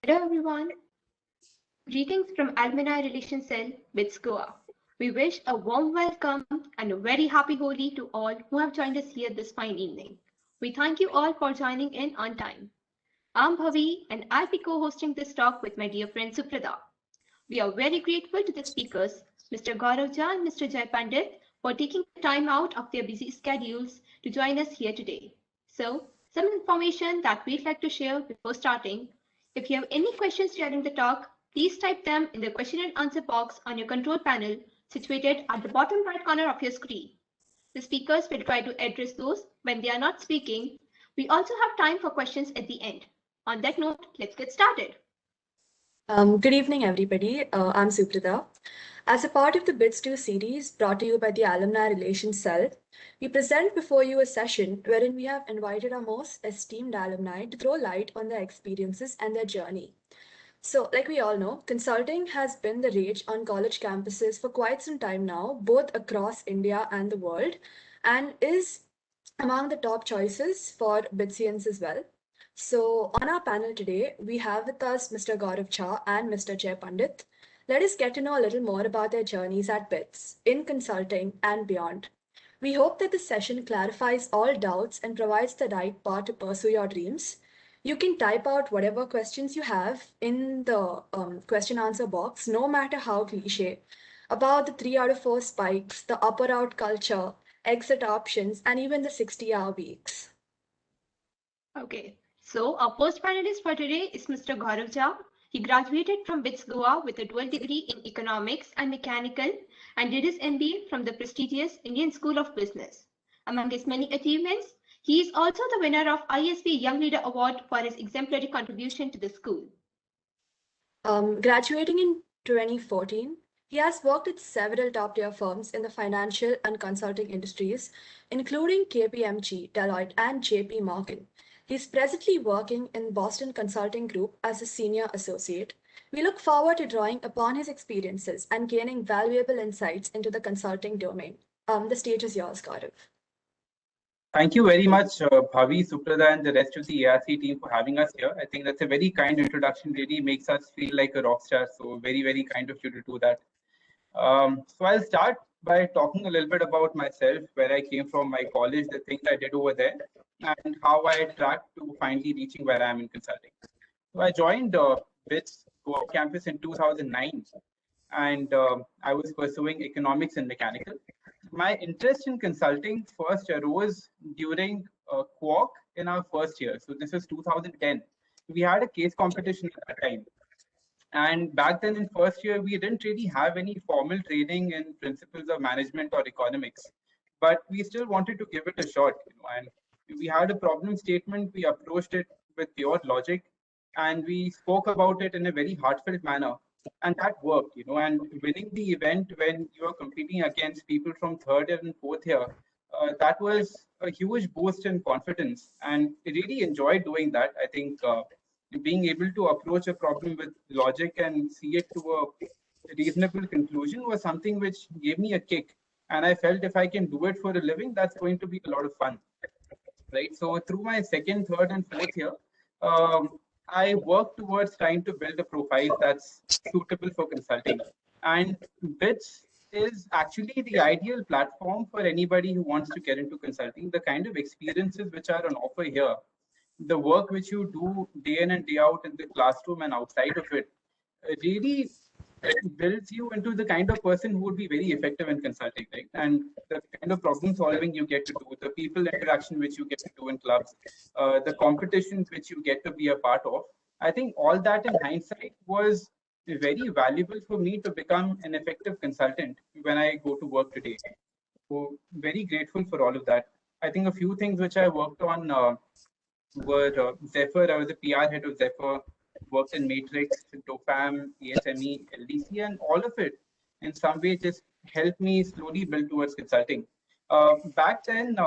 Hello everyone, greetings from Alumni Relations Cell, BITS Goa. We wish a warm welcome and a very happy Holi to all who have joined us here this fine evening. We thank you all for joining in on time. I'm Bhavi and I'll be co-hosting this talk with my dear friend Suprada. We are very grateful to the speakers, Mr. Gaurav Jha and Mr. Jai Pandit, for taking time out of their busy schedules to join us here today. So, some information that we'd like to share before starting. If you have any questions during the talk, please type them in the question and answer box on your control panel situated at the bottom right corner of your screen. The speakers will try to address those when they are not speaking. We also have time for questions at the end. On that note, let's get started. Good evening, everybody. I'm Suprita. As a part of the BITS2 series brought to you by the Alumni Relations Cell, we present before you a session wherein we have invited our most esteemed alumni to throw light on their experiences and their journey. So, like we all know, consulting has been the rage on college campuses for quite some time now, both across India and the world, and is among the top choices for BITSians as well. So, on our panel today, we have with us Mr. Gaurav Jha and Mr. Jai Pandit. Let us get to know a little more about their journeys at BITS, in consulting, and beyond. We hope that this session clarifies all doubts and provides the right path to pursue your dreams. You can type out whatever questions you have in the question answer box, no matter how cliche, about the 3 out of 4 spikes, the upper out culture, exit options, and even the 60-hour weeks. Okay, so our first panelist for today is Mr. Gaurav Jha. He graduated from BITS Goa with a dual degree in economics and mechanical and did his MBA from the prestigious Indian School of Business. Among his many achievements, he is also the winner of ISB Young Leader Award for his exemplary contribution to the school. Graduating in 2014, he has worked at several top-tier firms in the financial and consulting industries, including KPMG, Deloitte, and JP Morgan. He's presently working in Boston Consulting Group as a senior associate. We look forward to drawing upon his experiences and gaining valuable insights into the consulting domain. The stage is yours, Gaurav. Thank you very much, Bhavi, Suprada, and the rest of the ARC team for having us here. I think that's a very kind introduction, really makes us feel like a rock star. So very, very kind of you to do that. So I'll start by talking a little bit about myself, where I came from, my college, the things I did over there, and how I tracked to finally reaching where I am in consulting. So I joined BITS Goa campus in 2009, and I was pursuing economics and mechanical. My interest in consulting first arose during Quark in our first year. So this was 2010. We had a case competition at that time. And back then in first year, we didn't really have any formal training in principles of management or economics, but we still wanted to give it a shot. And we had a problem statement. We approached it with pure logic, and we spoke about it in a very heartfelt manner. And that worked, and winning the event when you are competing against people from third and fourth year, that was a huge boost in confidence. And I really enjoyed doing that. I think being able to approach a problem with logic and see it to a reasonable conclusion was something which gave me a kick. And I felt if I can do it for a living, that's going to be a lot of fun. Right. So through my second, third, and fourth year, I worked towards trying to build a profile that's suitable for consulting. And BITS is actually the ideal platform for anybody who wants to get into consulting. The kind of experiences which are on offer here, the work which you do day in and day out in the classroom and outside of it, really builds you into the kind of person who would be very effective in consulting, right? And the kind of problem solving you get to do, the people interaction which you get to do in clubs, the competitions which you get to be a part of. I think all that in hindsight was very valuable for me to become an effective consultant when I go to work today. So very grateful for all of that. I think a few things which I worked on were Zephyr. I was the PR head of Zephyr, worked in Matrix, TOFAM, ASME, LDC, and all of it in some way just helped me slowly build towards consulting. Back then,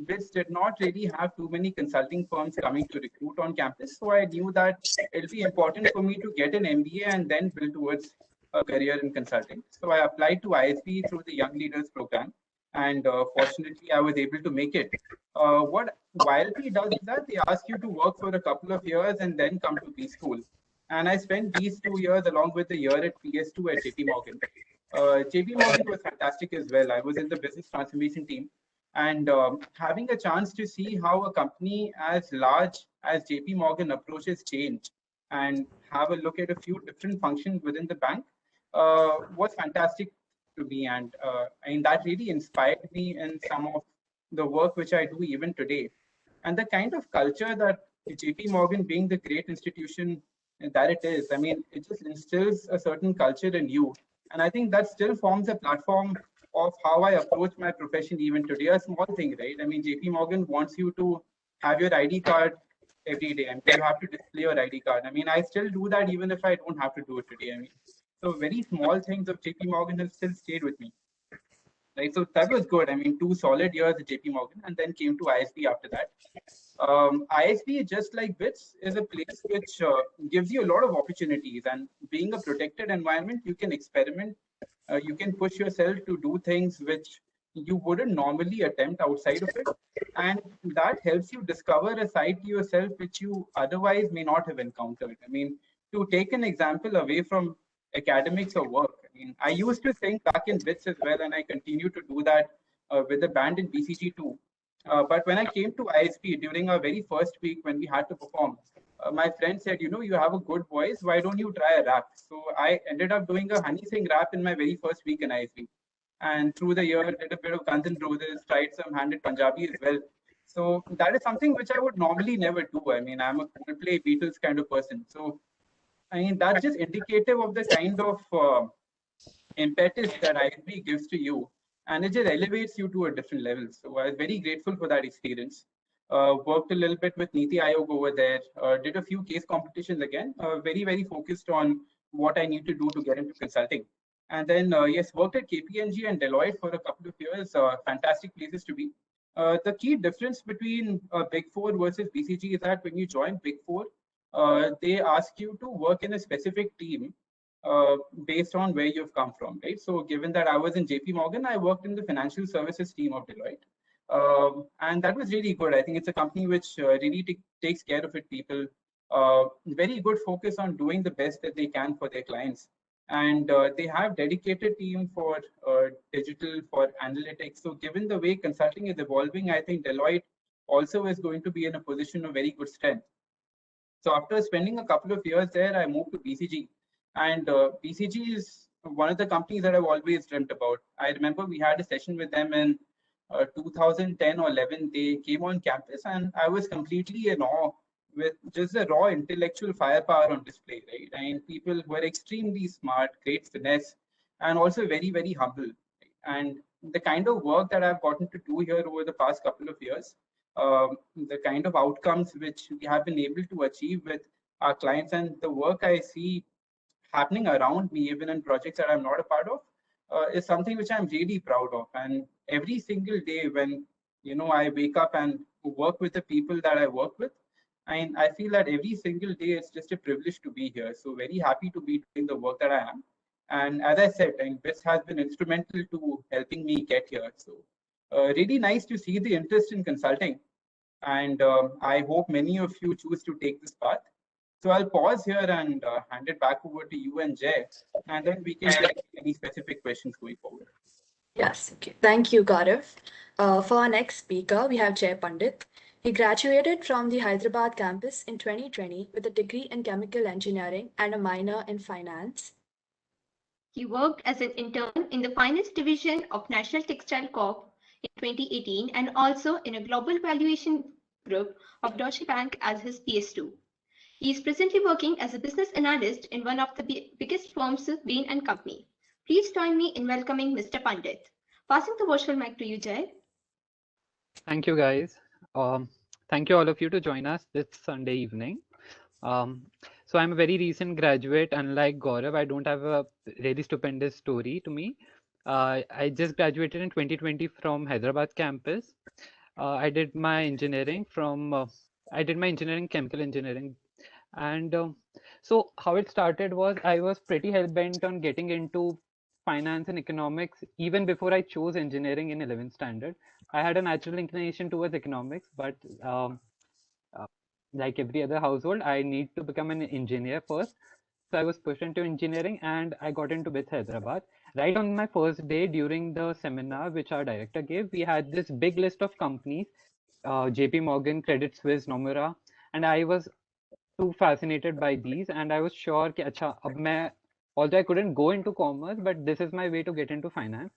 BITS did not really have too many consulting firms coming to recruit on campus. So I knew that it'll be important for me to get an MBA and then build towards a career in consulting. So I applied to ISB through the Young Leaders program. and fortunately, I was able to make it. What YLP does is that they ask you to work for a couple of years and then come to B school. And I spent these 2 years along with a year at PS2 at JP Morgan. JP Morgan was fantastic as well. I was in the business transformation team, and having a chance to see how a company as large as JP Morgan approaches change and have a look at a few different functions within the bank was fantastic to me. And that really inspired me in some of the work which I do even today. And the kind of culture that JP Morgan, being the great institution that it is, I mean, it just instills a certain culture in you. And I think that still forms a platform of how I approach my profession even today. A small thing, right? I mean, JP Morgan wants you to have your ID card every day. I mean, you have to display your ID card. I mean, I still do that even if I don't have to do it today. I mean, so very small things of JP Morgan have still stayed with me. Right. So that was good. I mean, 2 solid years at JP Morgan and then came to ISB after that. ISB, just like BITS, is a place which gives you a lot of opportunities. And being a protected environment, you can experiment. You can push yourself to do things which you wouldn't normally attempt outside of it. And that helps you discover a side to yourself which you otherwise may not have encountered. I mean, to take an example away from academics or work, I mean, I used to think back in BITS as well, and I continue to do that with the band in BCG too. But when I came to ISP during our very first week when we had to perform, my friend said, you know, you have a good voice. Why don't you try a rap? So I ended up doing a Honey Singh rap in my very first week in ISP. And through the year, did a bit of Guns N' Roses, tried some handed Punjabi as well. So that is something which I would normally never do. I mean, I'm a Coldplay Beatles kind of person. So I mean, that's just indicative of the kind of impetus that ISB gives to you, and it just elevates you to a different level. So I was very grateful for that experience. Worked a little bit with Niti Aayog over there, did a few case competitions again, very focused on what I need to do to get into consulting. And then, yes, worked at KPMG and Deloitte for a couple of years, fantastic places to be. The key difference between Big Four versus BCG is that when you join Big Four, they ask you to work in a specific team based on where you've come from, right? So given that I was in JP Morgan, I worked in the financial services team of Deloitte. And that was really good. I think it's a company which really takes care of its people. Very good focus on doing the best that they can for their clients. And they have dedicated team for digital, for analytics. So given the way consulting is evolving, I think Deloitte also is going to be in a position of very good strength. So after spending a couple of years there, I moved to BCG. And BCG is one of the companies that I've always dreamt about. I remember we had a session with them in 2010 or 11. They came on campus and I was completely in awe with just the raw intellectual firepower on display, right? I mean, people were extremely smart, great finesse, and also very humble. Right? And the kind of work that I've gotten to do here over the past couple of years, the kind of outcomes which we have been able to achieve with our clients and the work I see happening around me, even in projects that I'm not a part of, is something which I'm really proud of. And every single day when I wake up and work with the people that I work with, and I feel that every single day it's just a privilege to be here. So very happy to be doing the work that I am. And as I said, BITS has been instrumental to helping me get here. So really nice to see the interest in consulting. And I hope many of you choose to take this path. So I'll pause here and hand it back over to you and Jay, and then we can take any specific questions going forward. Yes, okay. Thank you, Gaurav. For our next speaker, we have Jay Pandit. He graduated from the Hyderabad campus in 2020 with a degree in chemical engineering and a minor in finance. He worked as an intern in the finance division of National Textile Corp in 2018 and also in a global valuation group of Deutsche Bank as his PS2. He is presently working as a business analyst in one of the biggest firms, Bain&Company. Please join me in welcoming Mr. Pandit. Passing the virtual mic to you, Jay. Thank you, guys. Thank you all of you to join us this Sunday evening. So I'm a very recent graduate. Unlike Gaurav, I don't have a really stupendous story to me. I just graduated in 2020 from Hyderabad campus. I did my engineering chemical engineering. And so how it started was I was pretty hell-bent on getting into finance and economics even before I chose engineering in 11th standard. I had a natural inclination towards economics, but uh, like every other household, I need to become an engineer first. So I was pushed into engineering and I got into BITS Hyderabad. Right on my first day during the seminar, which our director gave, we had this big list of companies, JP Morgan, Credit Suisse, Nomura, and I was too fascinated by these, and I was sure कि अच्छा अब मैं, although I couldn't go into commerce, but this is my way to get into finance.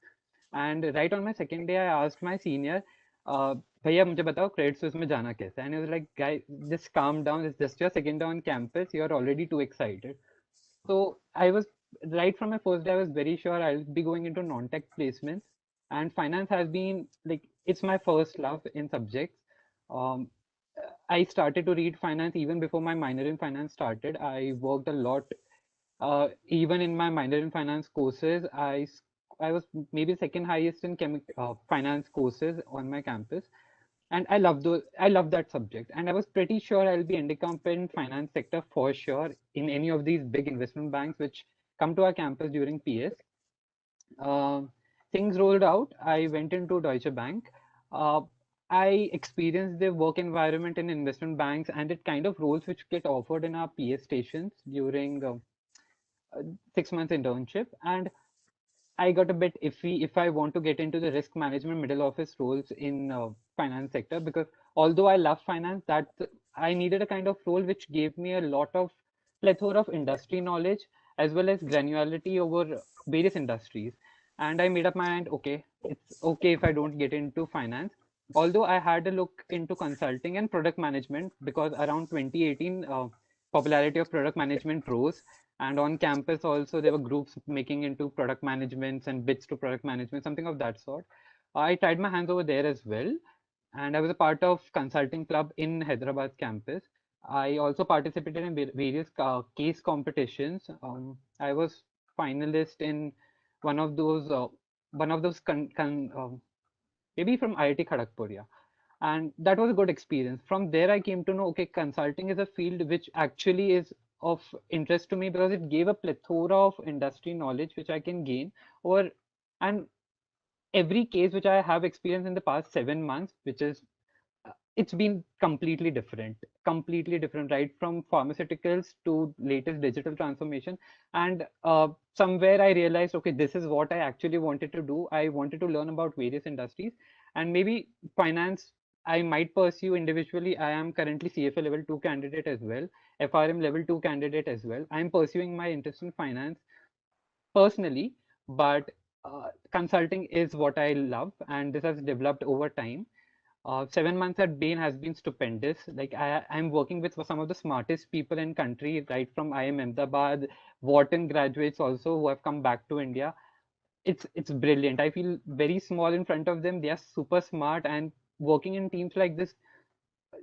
And right on my second day, I asked my senior, भैया मुझे बताओ Credit Suisse में जाना कैसे है? And he was like, guy, just calm down. It's just your second day on campus. You're already too excited. So I was right from my first day, I was very sure I'll be going into non-tech placements, and finance has been like it's my first love in subjects. Um, I started to read finance even before my minor in finance started. I worked a lot. Even in my minor in finance courses, I was maybe second highest in finance courses on my campus, and I love that subject, and I was pretty sure I'll be ending up in finance sector for sure in any of these big investment banks which come to our campus during PS. Things rolled out. I went into Deutsche Bank. Uh, I experienced the work environment in investment banks and the kind of roles which get offered in our PS stations during 6 months internship, and I got a bit iffy if I want to get into the risk management middle office roles in finance sector, because although I love finance, that I needed a kind of role which gave me a lot of plethora of industry knowledge as well as granularity over various industries. And I made up my mind, okay, it's okay if I don't get into finance. Although I had a look into consulting and product management, because around 2018, popularity of product management rose, and on campus also there were groups making into product management and bits to product management, something of that sort. I tried my hands over there as well, and I was a part of consulting club in Hyderabad campus. I also participated in various case competitions. I was finalist in one of those maybe from IIT Kharagpur, yeah. And that was a good experience. From there, I came to know, okay, consulting is a field which actually is of interest to me because it gave a plethora of industry knowledge which I can gain. Or and every case which I have experienced in the past 7 months, which is it's been completely different, right from pharmaceuticals to latest digital transformation. And somewhere I realized, okay, this is what I actually wanted to do. I wanted to learn about various industries, and maybe finance I might pursue individually. I am currently CFA level 2 candidate as well, FRM level 2 candidate as well. I'm pursuing my interest in finance personally, but consulting is what I love, and this has developed over time. 7 months at Bain has been stupendous. Like I'm working with some of the smartest people in country, right from IIM Ahmedabad, Wharton graduates also who have come back to India. It's brilliant. I feel very small in front of them. They are super smart, and working in teams like this,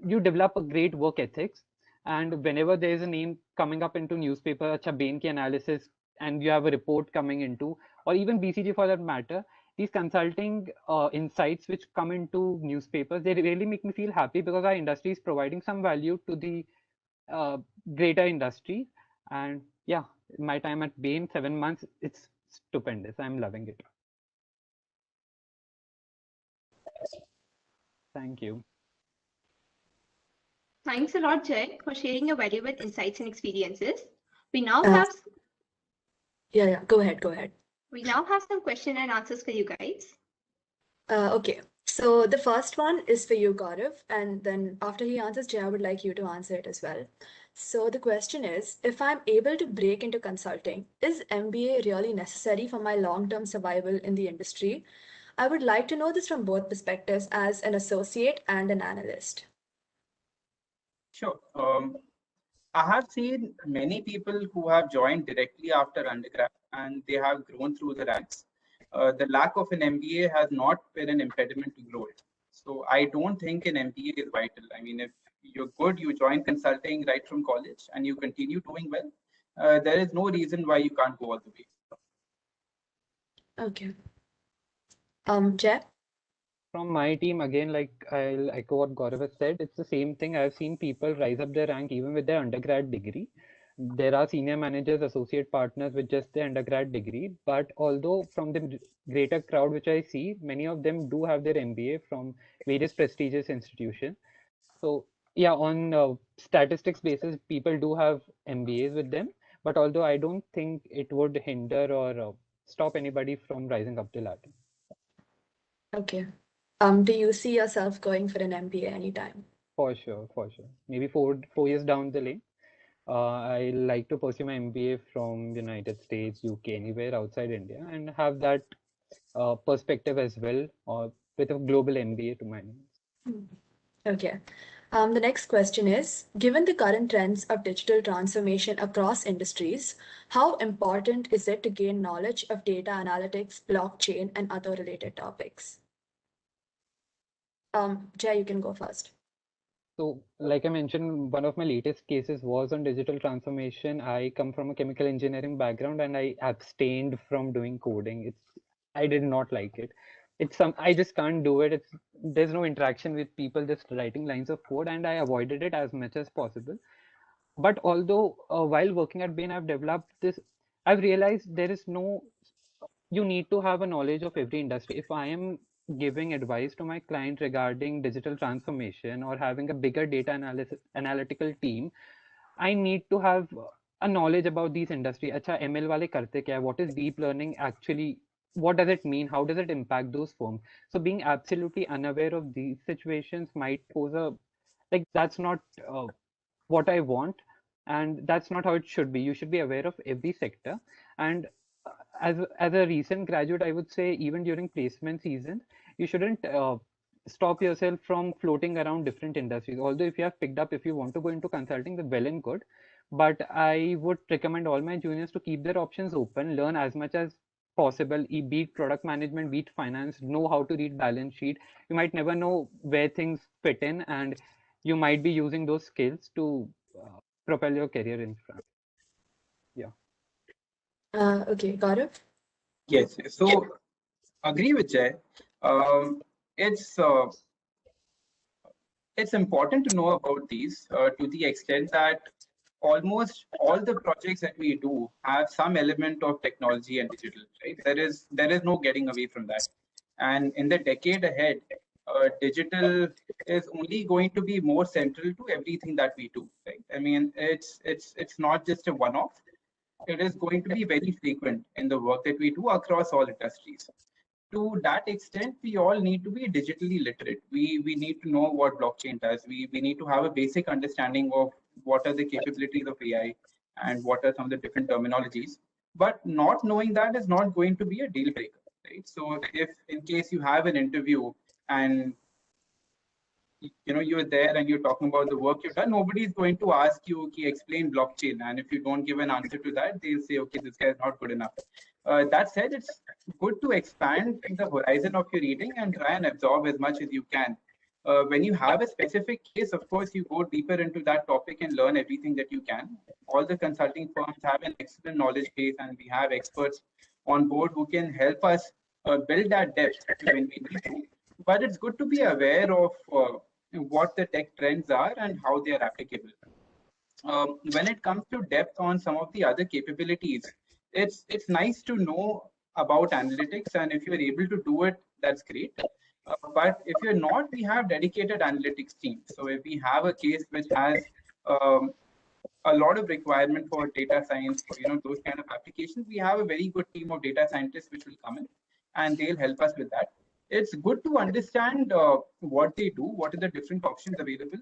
you develop a great work ethics. And whenever there is a name coming up into newspaper, acha Bain ki analysis, and you have a report coming into, or even BCG for that matter, these consulting insights which come into newspapers, they really make me feel happy because our industry is providing some value to the uh, greater industry. And yeah, my time at Bain, 7 months, it's stupendous. I'm loving it. Thank you. Thanks a lot, Jay, for sharing your valuable insights and experiences. We now Uh, have yeah, go ahead. we now have some question and answers for you guys. Okay, so the first one is for you, Gaurav, and then after he answers, Jay, I would like you to answer it as well. So the question is, if I'm able to break into consulting, is MBA really necessary for my long-term survival in the industry? I would like to know this from both perspectives as an associate and an analyst. Sure. I have seen many people who have joined directly after undergrad and they have grown through the ranks. The lack of an MBA has not been an impediment to growth. So I don't think an MBA is vital. I mean, if you're good, you join consulting right from college and you continue doing well, there is no reason why you can't go all the way. Okay. Jay? From my team, again, like I'll echo what Gaurav has said, it's the same thing. I've seen people rise up their rank even with their undergrad degree. There are senior managers, associate partners with just their undergrad degree, but although from the greater crowd which I see, many of them do have their MBA from various prestigious institutions. So yeah, on statistics basis, people do have MBAs with them, but although I don't think it would hinder or stop anybody from rising up the ladder. Okay. Do you see yourself going for an MBA anytime? For sure, for sure. Maybe 4 years down the lane. I like to pursue my MBA from United States, UK, anywhere outside India, and have that perspective as well, or with a global MBA to my name. Okay. The next question is, given the current trends of digital transformation across industries, how important is it to gain knowledge of data analytics, blockchain, and other related topics? Jay, you can go first. So, like I mentioned, one of my latest cases was on digital transformation. I come from a chemical engineering background and I abstained from doing coding. I did not like it. I just can't do it. There's no interaction with people just writing lines of code, and I avoided it as much as possible. But although while working at Bain, I've realized you need to have a knowledge of every industry. If I am giving advice to my client regarding digital transformation or having a bigger data analytical team, I need to have a knowledge about these industry. Acha, ML wale karte kya hai? What is deep learning actually? What does it mean? How does it impact those firms? So being absolutely unaware of these situations might pose that's not what I want, and that's not how it should be. You should be aware of every sector. And as a recent graduate, I would say even during placement season, you shouldn't stop yourself from floating around different industries. Although if you want to go into consulting, then well and good. But I would recommend all my juniors to keep their options open, learn as much as possible, be it product management, be it finance, know how to read balance sheet. You might never know where things fit in, and you might be using those skills to propel your career in front. Yeah. Okay, Gaurav? Yes. So agree with Jay. Um, it's uh, it's important to know about these to the extent that almost all the projects that we do have some element of technology and digital, right? There is no getting away from that. And in the decade ahead, digital is only going to be more central to everything that we do, right? I mean, it's not just a one-off. It is going to be very frequent in the work that we do across all industries. To that extent, we all need to be digitally literate. We need to know what blockchain does. We need to have a basic understanding of what are the capabilities of AI and what are some of the different terminologies. But not knowing that is not going to be a deal breaker, right? So if in case you have an interview and you're there and you're talking about the work you've done, nobody's going to ask you, okay, explain blockchain, and if you don't give an answer to that, they'll say, okay, this guy is not good enough. That said, it's good to expand the horizon of your reading and try and absorb as much as you can. When you have a specific case, of course, you go deeper into that topic and learn everything that you can. All the consulting firms have an excellent knowledge base, and we have experts on board who can help us build that depth when we need to. But it's good to be aware of what the tech trends are and how they are applicable. When it comes to depth on some of the other capabilities, it's nice to know about analytics, and if you're able to do it, that's great. But if you're not, we have dedicated analytics teams. So if we have a case which has um, a lot of requirement for data science, for those kind of applications, we have a very good team of data scientists which will come in and they'll help us with that. It's good to understand what they do, what are the different options available,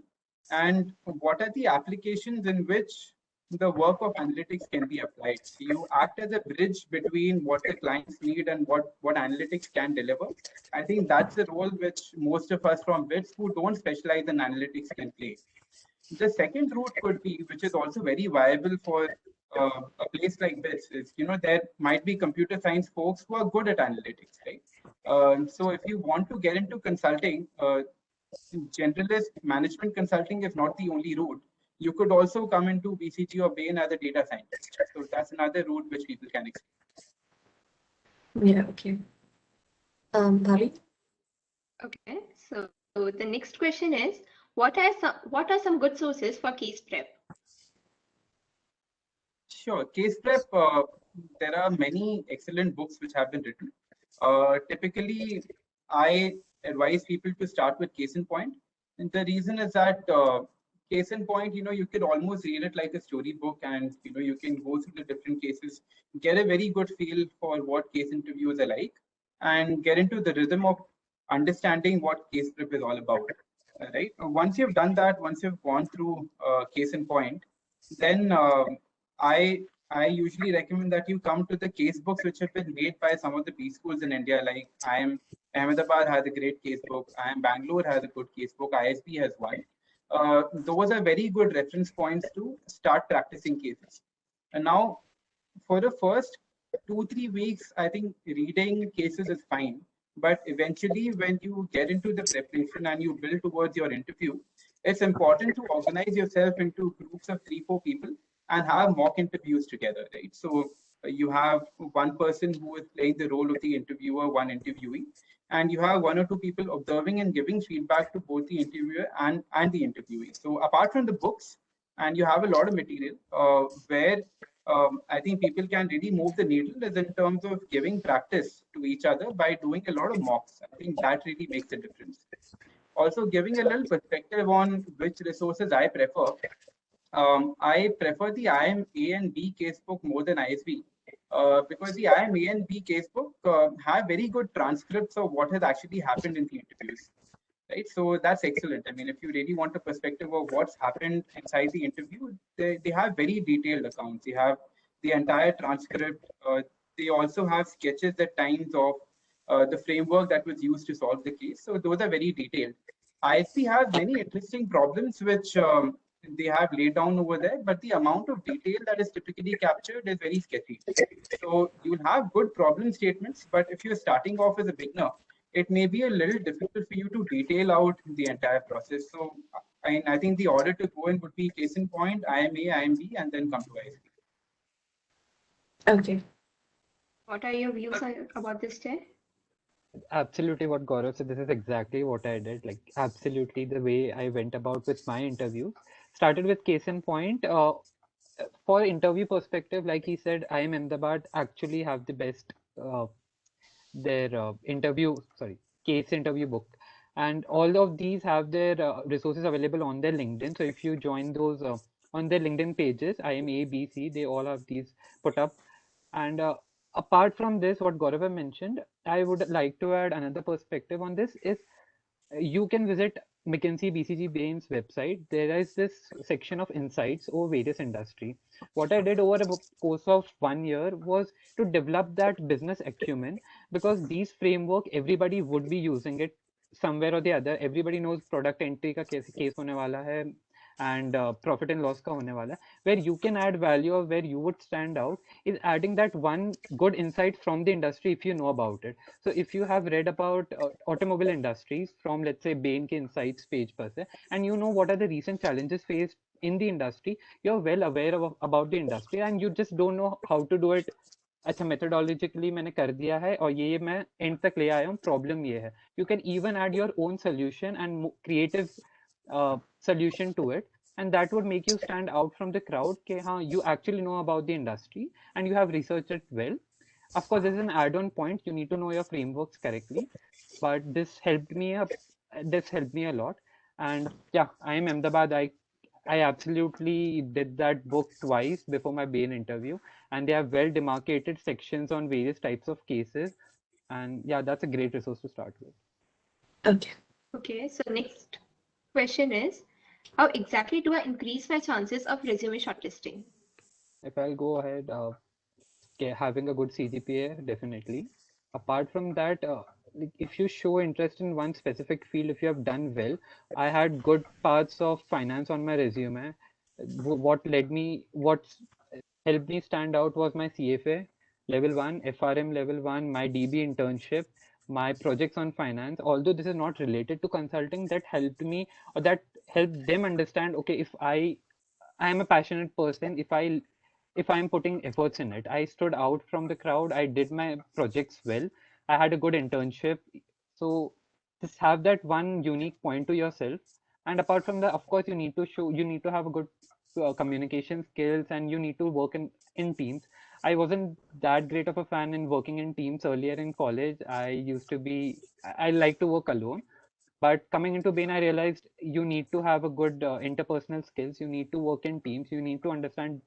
and what are the applications in which the work of analytics can be applied. You act as a bridge between what the clients need and what analytics can deliver. I think that's the role which most of us from BITS who don't specialize in analytics can play. The second route could be, which is also very viable for a place like this, is there might be computer science folks who are good at analytics, right? So if you want to get into consulting, generalist management consulting is not the only route. You could also come into BCG or Bain as a data scientist. So that's another route which people can explore. Yeah, okay. Bhavi? Okay, so the next question is, what are some good sources for case prep? Sure. Case prep, there are many excellent books which have been written. Typically, I advise people to start with case in point. And the reason is that case in point, you could almost read it like a storybook, and you can go through the different cases, get a very good feel for what case interviews are like, and get into the rhythm of understanding what case prep is all about. Right? Once you've done that, once you've gone through case in point, then I I usually recommend that you come to the case books which have been made by some of the B schools in India. Like Ahmedabad has a great case book. Bangalore has a good case book. ISB has one. Those are very good reference points to start practicing cases. And now, for the first 2 3 weeks, I think reading cases is fine. But eventually, when you get into the preparation and you build towards your interview, it's important to organize yourself into groups of 3 4 people and have mock interviews together, right? So you have one person who is playing the role of the interviewer, one interviewee, and you have 1 or 2 people observing and giving feedback to both the interviewer and the interviewee. So apart from the books, and you have a lot of material where I think people can really move the needle is in terms of giving practice to each other by doing a lot of mocks. I think that really makes a difference. Also, giving a little perspective on which resources I prefer. I prefer the IM A and B casebook more than ISB because the IM A and B casebook have very good transcripts of what has actually happened in the interviews. Right, so that's excellent. I mean, if you really want a perspective of what's happened inside the interview, they have very detailed accounts. They have the entire transcript. They also have sketches at times of the framework that was used to solve the case. So those are very detailed. ISP has many interesting problems which they have laid down over there, but the amount of detail that is typically captured is very sketchy. So you'll have good problem statements, but if you're starting off as a beginner, it may be a little difficult for you to detail out the entire process. So I think the order to go in would be case in point, IMA, IMB, and then come to ISP. Okay. What are your views about this, Jay? Absolutely what Gaurav said. This is exactly what I did. Like absolutely the way I went about with my interview. Started with case in point. For interview perspective, like he said, IIM Ahmedabad actually have the best their case interview book, and all of these have their resources available on their LinkedIn. So if you join those on their LinkedIn pages, IIM A, B, C, they all have these put up. And apart from this, what Gaurav mentioned, I would like to add another perspective on this is you can visit McKinsey BCG Bain's website. There is this section of insights over various industry. What I did over a course of 1 year was to develop that business acumen, because these framework everybody would be using it somewhere or the other. Everybody knows product entry का case होने वाला है, and profit and loss का होने वाला है. Where you can add value or where you would stand out is adding that one good insight from the industry if you know about it. So if you have read about automobile industries from, let's say, Bain के insights page पर से, and you know what are the recent challenges faced in the industry, you're well aware of about the industry and you just don't know how to do it. अच्छा methodologically मैंने कर दिया है और ये मैं end तक ले आया हूँ, problem ये है. You can even add your own solution and creative solution to it, and that would make you stand out from the crowd कि हाँ you actually know about the industry and you have researched it well. Of course, there's an add-on point. You need to know your frameworks correctly, but this helped me up. This helped me a lot. And yeah, I am Ahmedabad. I absolutely did that book twice before my Bain interview, and they have well demarcated sections on various types of cases. And yeah, that's a great resource to start with. Okay. Okay, so next question is, how exactly do I increase my chances of resume shortlisting? If I'll go ahead, having a good CGPA, definitely. Apart from that, like if you show interest in one specific field, if you have done well, I had good parts of finance on my resume. What helped me stand out was my CFA level 1, FRM level 1, my DB internship, my projects on finance. Although this is not related to consulting, that helped me, or that helped them understand, okay, if I am a passionate person, if I'm putting efforts in it. I stood out from the crowd. I did my projects well. I had a good internship. So just have that one unique point to yourself. And apart from that, of course, you need to have a good communication skills, and you need to work in teams. I wasn't that great of a fan in working in teams earlier in college. I like to work alone. But coming into Bain, I realized you need to have a good interpersonal skills. You need to work in teams. You need to understand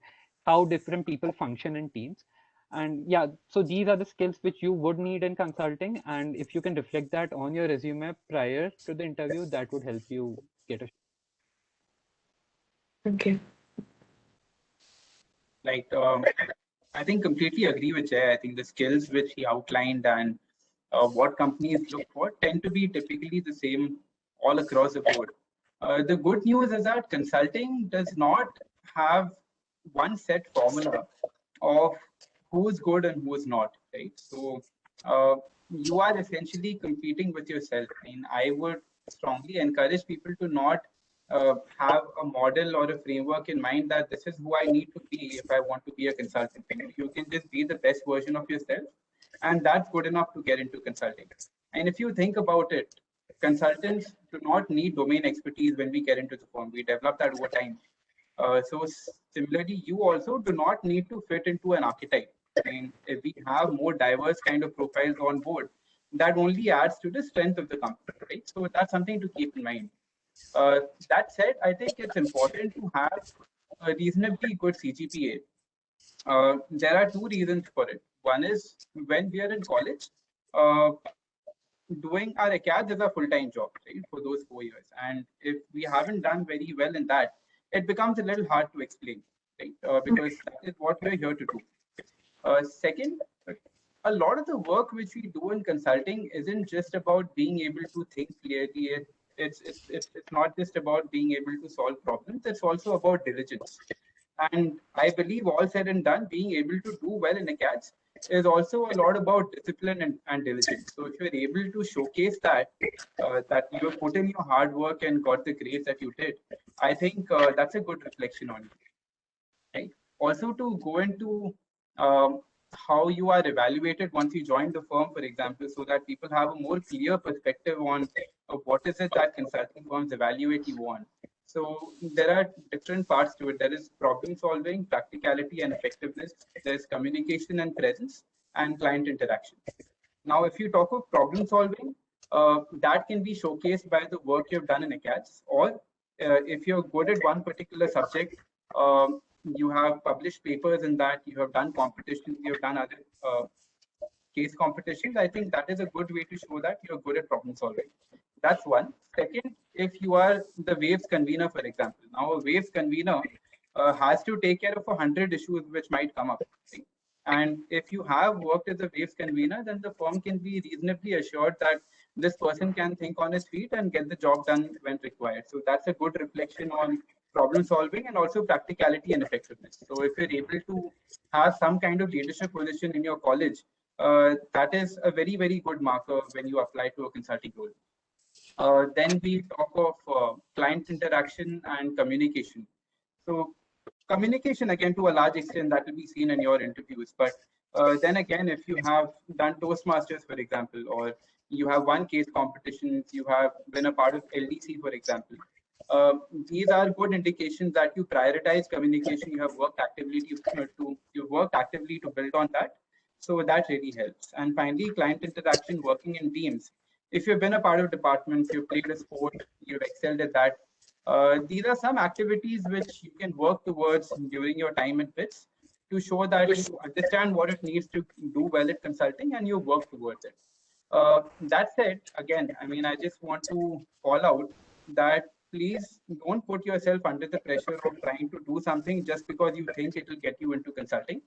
how different people function in teams. And yeah, so these are the skills which you would need in consulting. And if you can reflect that on your resume prior to the interview, that would help you get a. Okay. Like, I think completely agree with Jay. I think the skills which he outlined and what companies look for tend to be typically the same all across the board. The good news is that consulting does not have one set formula of who's good and who's not, right? So you are essentially competing with yourself. I mean, I would strongly encourage people to not have a model or a framework in mind that this is who I need to be if I want to be a consultant. You can just be the best version of yourself, and that's good enough to get into consulting. And if you think about it, consultants do not need domain expertise when we get into the firm. We develop that over time. So similarly, you also do not need to fit into an archetype. I mean, if we have more diverse kind of profiles on board, that only adds to the strength of the company, right? So that's something to keep in mind. That said, I think it's important to have a reasonably good CGPA. There are two reasons for it. One is when we are in college, doing our ACADS is a full-time job, right, for those 4 years. And if we haven't done very well in that, it becomes a little hard to explain, right? Because that is what we're here to do. Second, a lot of the work which we do in consulting isn't just about being able to think clearly. It's not just about being able to solve problems. It's also about diligence. And I believe all said and done, being able to do well in ACADS is also a lot about discipline and diligence. So if you're able to showcase that, that you have put in your hard work and got the grades that you did, I think that's a good reflection on you. Right? Also, to go into how you are evaluated once you join the firm, for example, so that people have a more clear perspective on what is it that consulting firms evaluate you on. So there are different parts to it. There is problem solving, practicality and effectiveness. There's communication and presence, and client interaction. Now, if you talk of problem solving, that can be showcased by the work you've done in ACADS, or if you're good at one particular subject, you have published papers in that, you have done competitions, you have done other case competitions. I think that is a good way to show that you're good at problem solving. That's one. Second, if you are the waves convener, for example, now a waves convener has to take care of 100 issues which might come up. Right? And if you have worked as a waves convener, then the firm can be reasonably assured that this person can think on his feet and get the job done when required. So that's a good reflection on problem solving and also practicality and effectiveness. So if you're able to have some kind of leadership position in your college, that is a very, very good marker when you apply to a consulting role. Then we talk of client interaction and communication. So communication, again, to a large extent, that will be seen in your interviews. But then again, if you have done Toastmasters, for example, or you have won case competitions, you have been a part of LDC, for example, these are good indications that you prioritize communication. You have worked actively to build on that. So that really helps. And finally, client interaction, working in teams. If you've been a part of departments, you've played a sport, you've excelled at that. These are some activities which you can work towards during your time at BITS to show that you understand what it needs to do well at consulting and you work towards it. That said, again, I mean, I just want to call out that please don't put yourself under the pressure of trying to do something just because you think it will get you into consulting,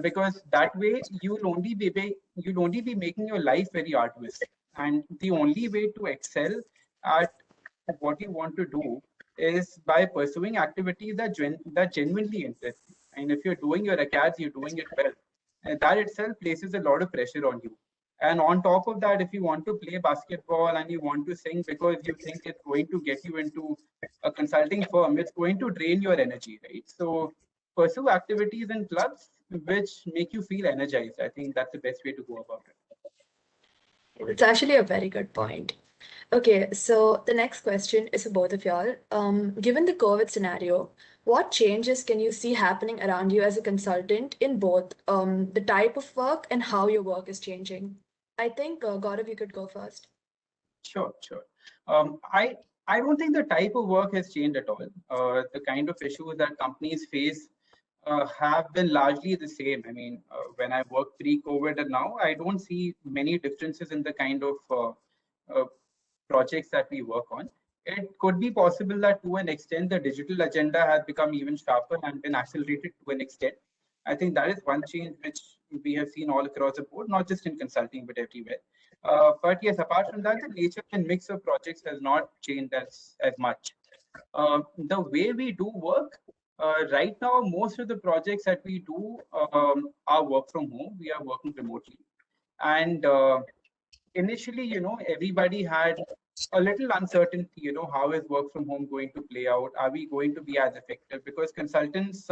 because that way you'll only be making your life very arduous. And the only way to excel at what you want to do is by pursuing activities that genuinely interest you. And if you're doing your ACADS, you're doing it well. And that itself places a lot of pressure on you. And on top of that, if you want to play basketball and you want to sing because you think it's going to get you into a consulting firm, it's going to drain your energy, right? So pursue activities and clubs which make you feel energized. I think that's the best way to go about it. It's actually a very good point. Okay, so the next question is for both of y'all. Given the COVID scenario, what changes can you see happening around you as a consultant in both the type of work and how your work is changing? I think, Gaurav, you could go first. Sure, sure. I don't think the type of work has changed at all. The kind of issues that companies face have been largely the same. I mean, when I worked pre-COVID and now, I don't see many differences in the kind of projects that we work on. It could be possible that to an extent, the digital agenda has become even sharper and been accelerated to an extent. I think that is one change which we have seen all across the board, not just in consulting, but everywhere. But yes, apart from that, the nature and mix of projects has not changed as much. The way we do work, right now, most of the projects that we do are work from home. We are working remotely. And initially, everybody had a little uncertainty, how is work from home going to play out? Are we going to be as effective? Because consultants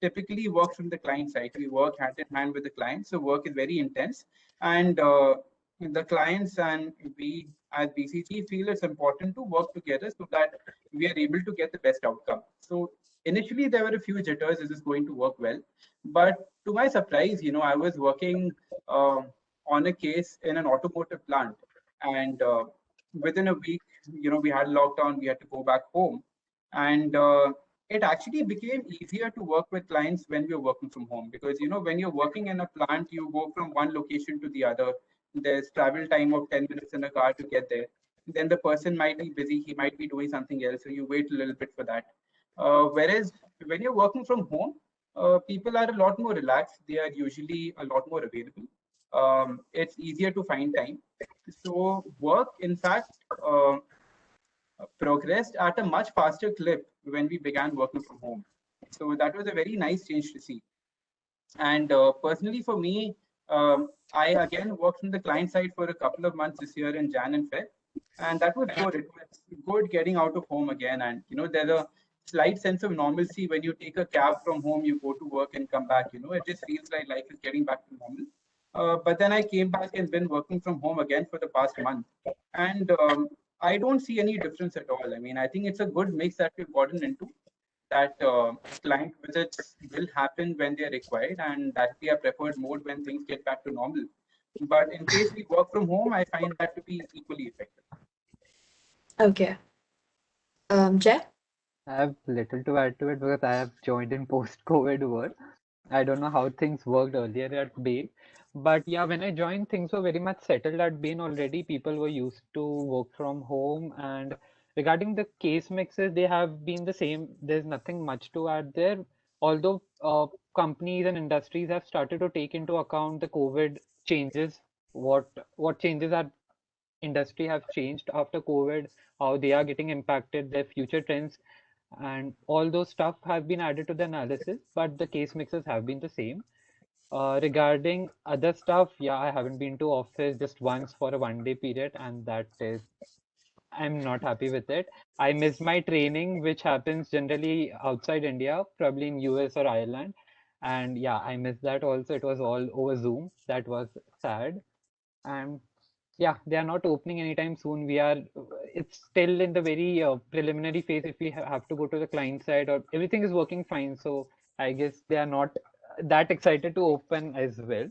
typically work from the client side. We work hand in hand with the client. So work is very intense. And the clients and we as BCG feel it's important to work together so that we are able to get the best outcome. So initially there were a few jitters, is this going to work well? But to my surprise, I was working on a case in an automotive plant. And within a week, we had lockdown, we had to go back home. And it actually became easier to work with clients when we were working from home because, when you're working in a plant, you go from one location to the other. There's travel time of 10 minutes in a car to get there. Then the person might be busy, he might be doing something else, so you wait a little bit for that. Whereas when you're working from home, people are a lot more relaxed. They are usually a lot more available. It's easier to find time. So work, in fact, progressed at a much faster clip when we began working from home. So that was a very nice change to see. And personally, for me, I again worked from the client side for a couple of months this year in Jan and Feb, and that was good. It was good getting out of home again, and there's a slight sense of normalcy when you take a cab from home, you go to work and come back. It just feels like life is getting back to normal. But then I came back and been working from home again for the past month, and I don't see any difference at all. I mean, I think it's a good mix that we've gotten into that client visits will happen when they're required and that be a preferred mode when things get back to normal. But in case we work from home, I find that to be equally effective. Okay. Jay? I have little to add to it because I have joined in post-COVID world. I don't know how things worked earlier at Bain, but yeah, when I joined, things were very much settled at Bain already. People were used to work from home, and regarding the case mixes, they have been the same. There's nothing much to add there. Although companies and industries have started to take into account the COVID changes, what changes our industry have changed after COVID, how they are getting impacted, their future trends, and all those stuff have been added to the analysis, but the case mixes have been the same. Regarding other stuff, yeah, I haven't been to office just once for a 1 day period, and that is, I'm not happy with it. I missed my training, which happens generally outside India, probably in US or Ireland. And yeah, I missed that also. It was all over Zoom. That was sad. And yeah, they are not opening anytime soon. It's still in the very preliminary phase if we have to go to the client side or everything is working fine. So I guess they are not that excited to open as well.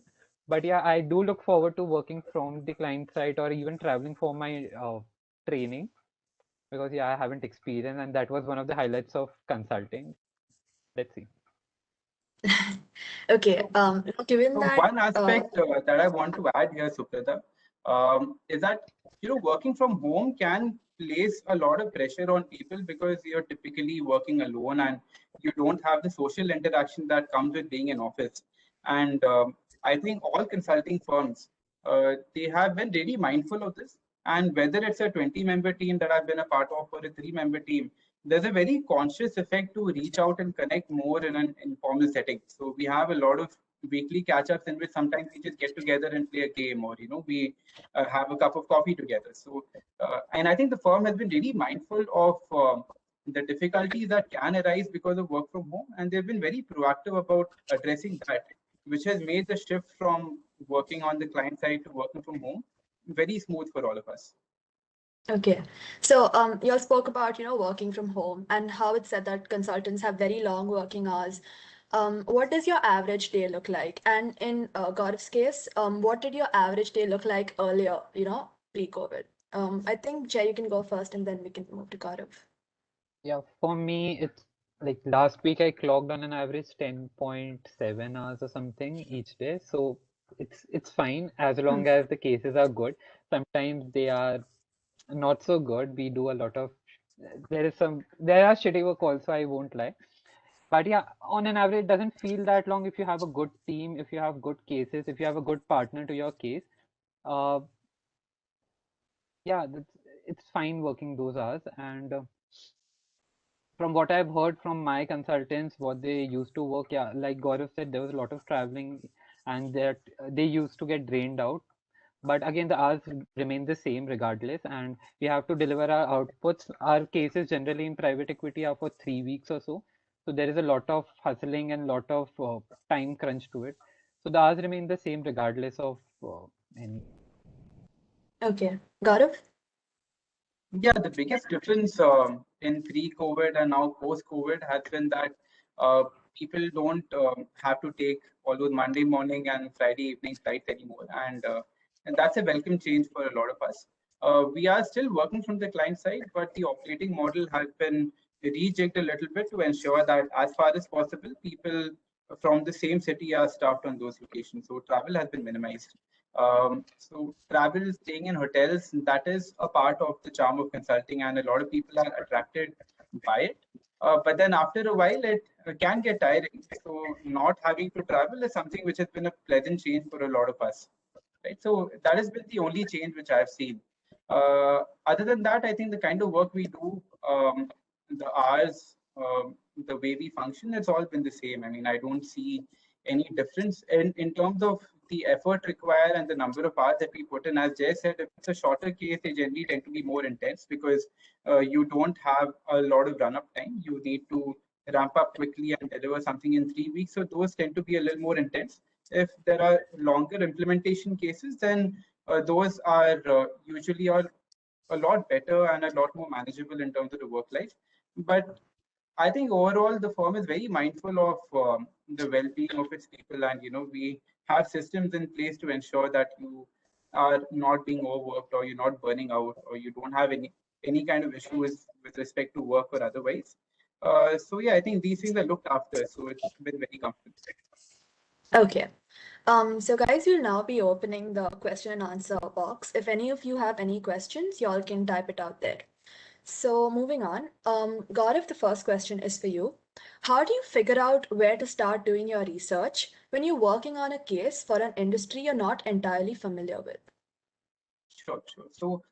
But yeah, I do look forward to working from the client side or even traveling for my training because yeah, I haven't experienced and that was one of the highlights of consulting. Let's see. Okay. Given So that, one aspect that I want to add here, Suprata, is that working from home can place a lot of pressure on people because you're typically working alone and you don't have the social interaction that comes with being in office. And I think all consulting firms they have been really mindful of this. And whether it's a 20-member team that I've been a part of or a 3-member team, there's a very conscious effect to reach out and connect more in an informal setting. So we have a lot of weekly catch-ups in which sometimes we just get together and play a game or we have a cup of coffee together. So and I think the firm has been really mindful of the difficulties that can arise because of work from home, and they've been very proactive about addressing that, which has made the shift from working on the client side to working from home very smooth for all of us. Okay. So you all spoke about, working from home and how it's said that consultants have very long working hours. What does your average day look like? And in Gaurav's case, what did your average day look like earlier, pre-COVID? I think, Jay, you can go first and then we can move to Gaurav. Yeah, for me, it's like last week I clocked on an average 10.7 hours or something each day. So it's fine as long as the cases are good. Sometimes they are not so good. We do a lot of there are shitty work also, I won't lie. But yeah, on an average, it doesn't feel that long if you have a good team, if you have good cases, if you have a good partner to your case. Uh, yeah, it's fine working those hours. And from what I've heard from my consultants, what they used to work, yeah, like Gaurav said, there was a lot of traveling and that they used to get drained out. But again, the hours remain the same regardless, and we have to deliver our outputs. Our cases generally in private equity are for 3 weeks or so. So there is a lot of hustling and lot of time crunch to it. So the hours remain the same regardless of any. Okay. Gaurav? Yeah, the biggest difference in pre-COVID and now post-COVID has been that people don't have to take all those Monday morning and Friday evening flights anymore, and that's a welcome change for a lot of us. We are still working from the client side, but the operating model has been rejigged a little bit to ensure that as far as possible, people from the same city are staffed on those locations. So travel has been minimized. So travel, staying in hotels, that is a part of the charm of consulting, and a lot of people are attracted by it. But then after a while, it can get tiring. So not having to travel is something which has been a pleasant change for a lot of us, right? So that has been the only change which I've seen. Other than that, I think the kind of work we do, the hours, the way we function, it's all been the same. I mean, I don't see any difference in terms of the effort required and the number of hours that we put in. As Jay said, if it's a shorter case, they generally tend to be more intense because you don't have a lot of run-up time. You need to ramp up quickly and deliver something in 3 weeks. So those tend to be a little more intense. If there are longer implementation cases, then those are usually a lot better and a lot more manageable in terms of the work life. But I think overall the firm is very mindful of the well-being of its people, and we have systems in place to ensure that you are not being overworked, or you're not burning out, or you don't have any kind of issues with respect to work or otherwise. So yeah, I think these things are looked after, so it's been very comfortable. Okay. So guys, we'll now be opening the question and answer box. If any of you have any questions, y'all can type it out there. So moving on, Gaurav, the first question is for you. How do you figure out where to start doing your research when you're working on a case for an industry you're not entirely familiar with? Sure, sure. So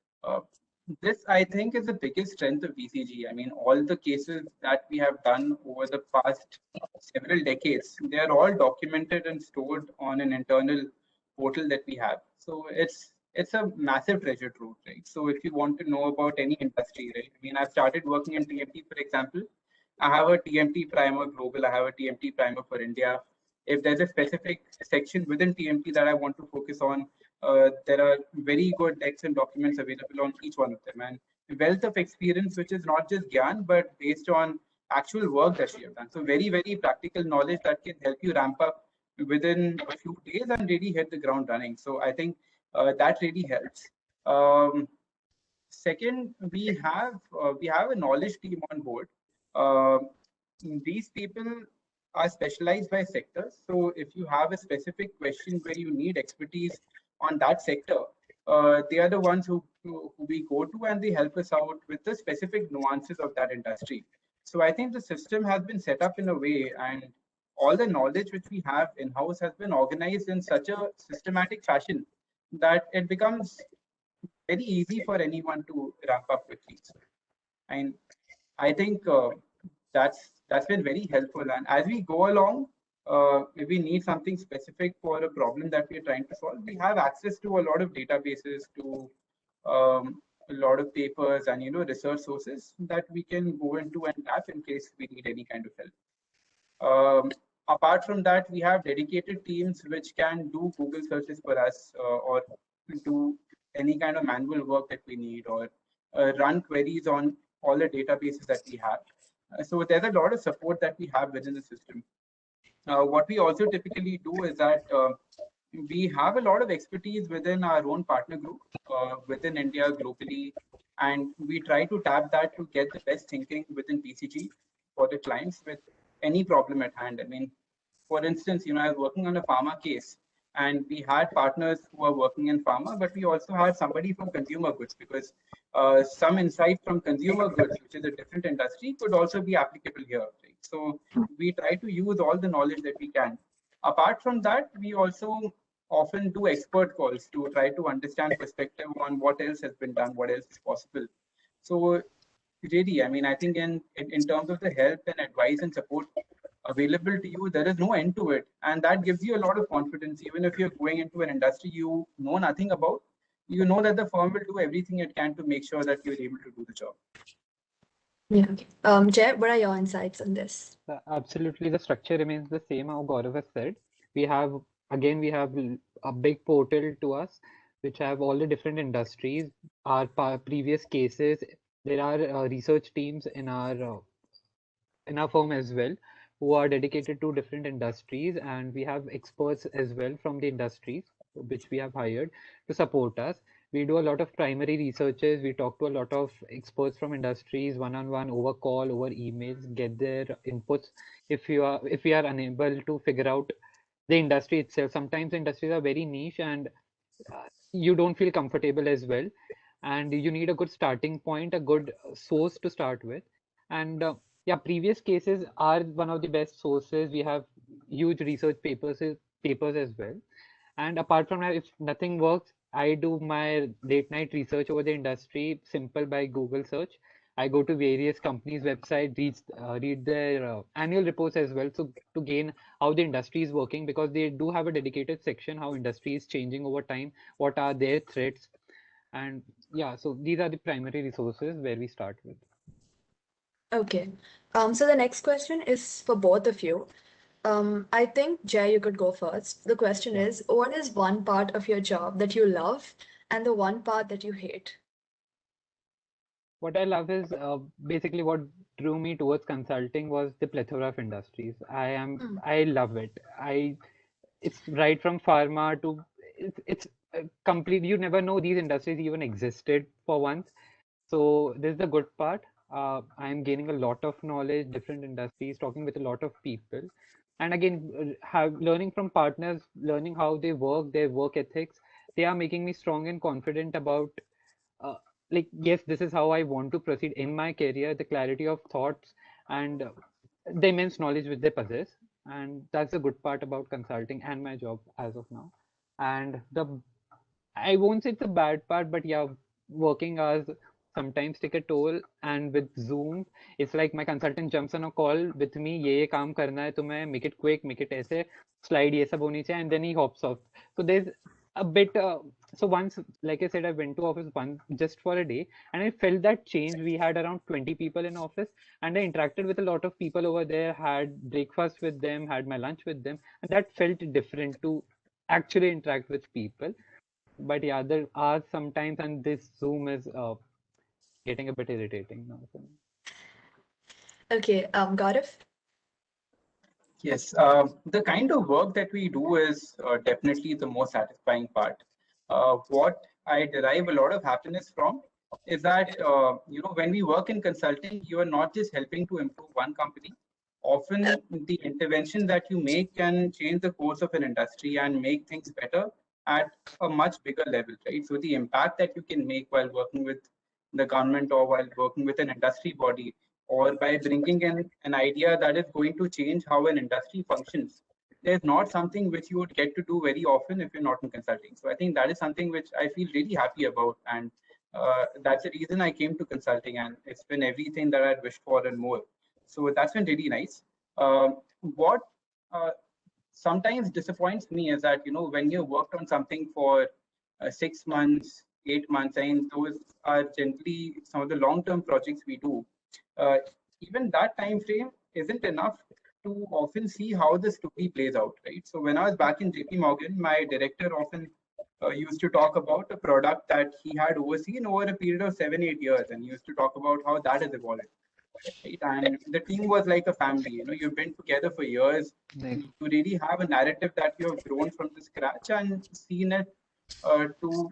this, I think, is the biggest strength of BCG. I mean, all the cases that we have done over the past several decades, they are all documented and stored on an internal portal that we have. So it's a massive treasure trove, right? So if you want to know about any industry, right? I mean, I've started working in TMT, for example. I have a TMT primer global. I have a TMT primer for India. If there's a specific section within TMT that I want to focus on, there are very good decks and documents available on each one of them, and wealth of experience, which is not just gyan, but based on actual work that we have done. So very, very practical knowledge that can help you ramp up within a few days and really hit the ground running. So I think that really helps. Second, we have a knowledge team on board. Uh, these people are specialized by sectors. So if you have a specific question where you need expertise on that sector, they are the ones who we go to, and they help us out with the specific nuances of that industry. So I think the system has been set up in a way, and all the knowledge which we have in-house has been organized in such a systematic fashion that it becomes very easy for anyone to ramp up quickly. And I think that's been very helpful. And as we go along, if we need something specific for a problem that we're trying to solve, we have access to a lot of databases, to a lot of papers, and research sources that we can go into and tap in case we need any kind of help. Apart from that, we have dedicated teams which can do Google searches for us, or do any kind of manual work that we need, or run queries on all the databases that we have. So there's a lot of support that we have within the system. What we also typically do is that we have a lot of expertise within our own partner group within India globally, and we try to tap that to get the best thinking within PCG for the clients with any problem at hand. I mean, for instance, I was working on a pharma case, and we had partners who are working in pharma, but we also had somebody from consumer goods, because some insight from consumer goods, which is a different industry, could also be applicable here. Right? So we try to use all the knowledge that we can. Apart from that, we also often do expert calls to try to understand perspective on what else has been done, what else is possible. So really, I mean, I think in terms of the help and advice and support available to you, there is no end to it, and that gives you a lot of confidence. Even if you're going into an industry you know nothing about, you know that the firm will do everything it can to make sure that you're able to do the job. Yeah. Jay, what are your insights on this? Absolutely, the structure remains the same, how Gaurav has said. We have a big portal to us, which have all the different industries, our previous cases. There are research teams in our firm as well, who are dedicated to different industries, and we have experts as well from the industries which we have hired to support us. We do a lot of primary researches. We talk to a lot of experts from industries one-on-one, over call, over emails, get their inputs. If we are unable to figure out the industry itself, sometimes the industries are very niche and you don't feel comfortable as well, and you need a good starting point, a good source to start with. And yeah, previous cases are one of the best sources. We have huge research papers as well. And apart from that, if nothing works, I do my late night research over the industry, simple by Google search. I go to various companies' website, read their annual reports as well, so to gain how the industry is working, because they do have a dedicated section how industry is changing over time, what are their threats, and yeah, so these are the primary resources where we start with. Okay. So the next question is for both of you. I think, Jay, you could go first. The question is, what is one part of your job that you love and the one part that you hate? What I love is basically what drew me towards consulting was the plethora of industries. I love it. It's right from pharma to it's complete. You never know these industries even existed for once. So this is the good part. I'm gaining a lot of knowledge, different industries, talking with a lot of people, and again, learning from partners, learning how they work, their work ethics. They are making me strong and confident about, uh, like, yes, this is how I want to proceed in my career. The clarity of thoughts and the immense knowledge which they possess, and that's the good part about consulting and my job as of now. And I won't say it's a bad part, but yeah, working hours sometimes take a toll. And with Zoom, it's like my consultant jumps on a call with me, ये काम करना है तुम्हें, make it quick, make it ऐसे, slide ये सब होनी चाहिए, and then he hops off. So there's a bit, so once, like I said, I went to office once just for a day, and I felt that change. We had around 20 people in office, and I interacted with a lot of people over there, had breakfast with them, had my lunch with them, and that felt different to actually interact with people. But yeah, there are sometimes, and this Zoom is getting a bit irritating now. So. Okay, Gaurav? Yes, the kind of work that we do is definitely the most satisfying part. What I derive a lot of happiness from is that when we work in consulting, you are not just helping to improve one company. Often, the intervention that you make can change the course of an industry and make things better at a much bigger level, right? So the impact that you can make while working with the government or while working with an industry body, or by bringing in an idea that is going to change how an industry functions, there's not something which you would get to do very often if you're not in consulting. So I think that is something which I feel really happy about, and that's the reason I came to consulting, and it's been everything that I'd wished for and more. So that's been really nice. What sometimes disappoints me is that when you worked on something for 6 months, 8 months, and those are generally some of the long-term projects we do. Uh, Even that time frame isn't enough to often see how the story plays out, right? So when I was back in JP Morgan, my director often used to talk about a product that he had overseen over a period of 7-8 years, and he used to talk about how that has evolved. Right? And the team was like a family. You've been together for years. Right. You really have a narrative that you have grown from the scratch and seen it to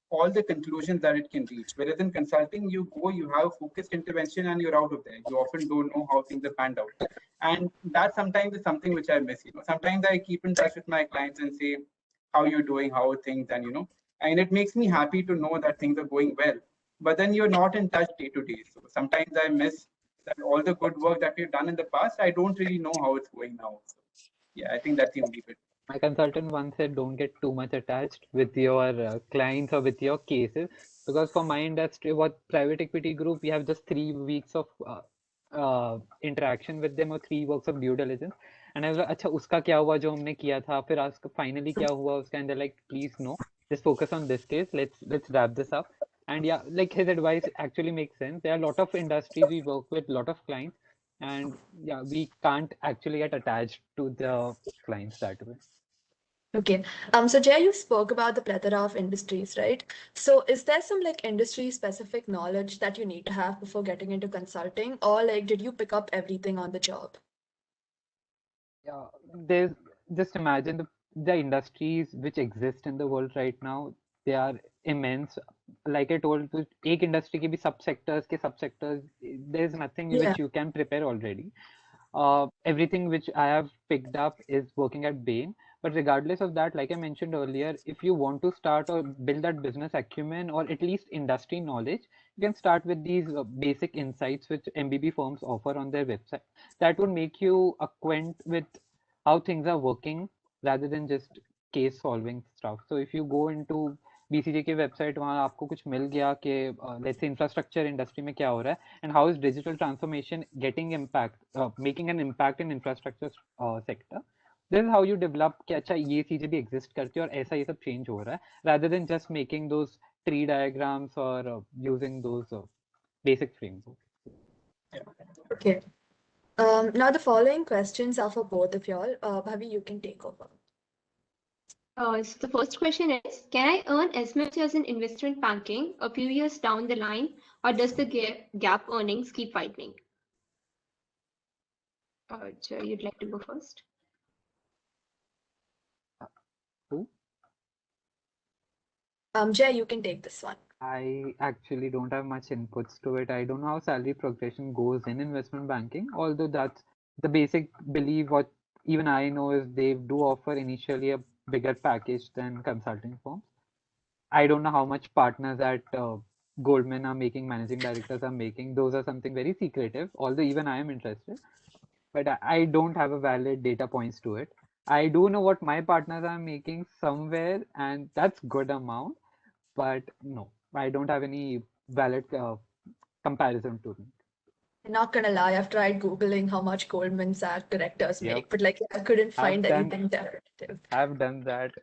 all the conclusions that it can reach. Whereas in consulting, you go, you have focused intervention, and you're out of there. You often don't know how things are panned out. And that sometimes is something which I miss. Sometimes I keep in touch with my clients and say, how are you doing? How are things? And it makes me happy to know that things are going well. But then you're not in touch day to day. So sometimes I miss that all the good work that we've done in the past. I don't really know how it's going now. So, yeah, I think that's the only bit. My consultant once said, don't get too much attached with your clients or with your cases, because for my industry, what private equity group, we have just 3 weeks of interaction with them or 3 weeks of due diligence. And I was like, अच्छा उसका क्या हुआ जो हमने किया था, फिर आज finally क्या हुआ उसका, and they're like, please no, just focus on this case, let's wrap this up. And yeah, like his advice actually makes sense. There are a lot of industries we work with, a lot of clients, and yeah, we can't actually get attached to the clients that way. Okay. So Jay, you spoke about the plethora of industries, right? So is there some like industry specific knowledge that you need to have before getting into consulting, or like did you pick up everything on the job? Yeah, there's just imagine the industries which exist in the world right now, they are immense. Like I told you, एक industry के भी subsectors, there's nothing Yeah. which you can prepare already. Everything which I have picked up is working at Bain. But regardless of that, like I mentioned earlier, if you want to start or build that business acumen or at least industry knowledge, you can start with these basic insights which MBB firms offer on their website. That would make you acquaint with how things are working rather than just case solving stuff. So if you go into BCG के website, वहाँ आपको कुछ मिल गया कि let's say infrastructure industry में क्या हो रहा है and how is digital transformation getting impact, making an impact in infrastructure sector. This is how you develop कि अच्छा ये चीजें भी exist करती है और ऐसा ये सब change हो रहा है, rather than just making those tree diagrams or using those basic frameworks. Okay. Now the following questions are for both of y'all. Bhavi, you can take over. So the first question is, can I earn as much as an investment banking a few years down the line, or does the gap earnings keep widening? Jay, you'd like to go first? Who? Jay, you can take this one. I actually don't have much inputs to it. I don't know how salary progression goes in investment banking, although that's the basic belief. What even I know is they do offer initially a bigger package than consulting firms. I don't know how much partners at Goldman are making, managing directors are making. Those are something very secretive, although even I am interested. But I don't have a valid data points to it. I do know what my partners are making somewhere, and that's good amount. But no, I don't have any valid comparison to me. I'm not gonna lie, I've tried Googling how much Goldman Sachs directors Yep. make, but like I couldn't find done- anything definitive. I've done that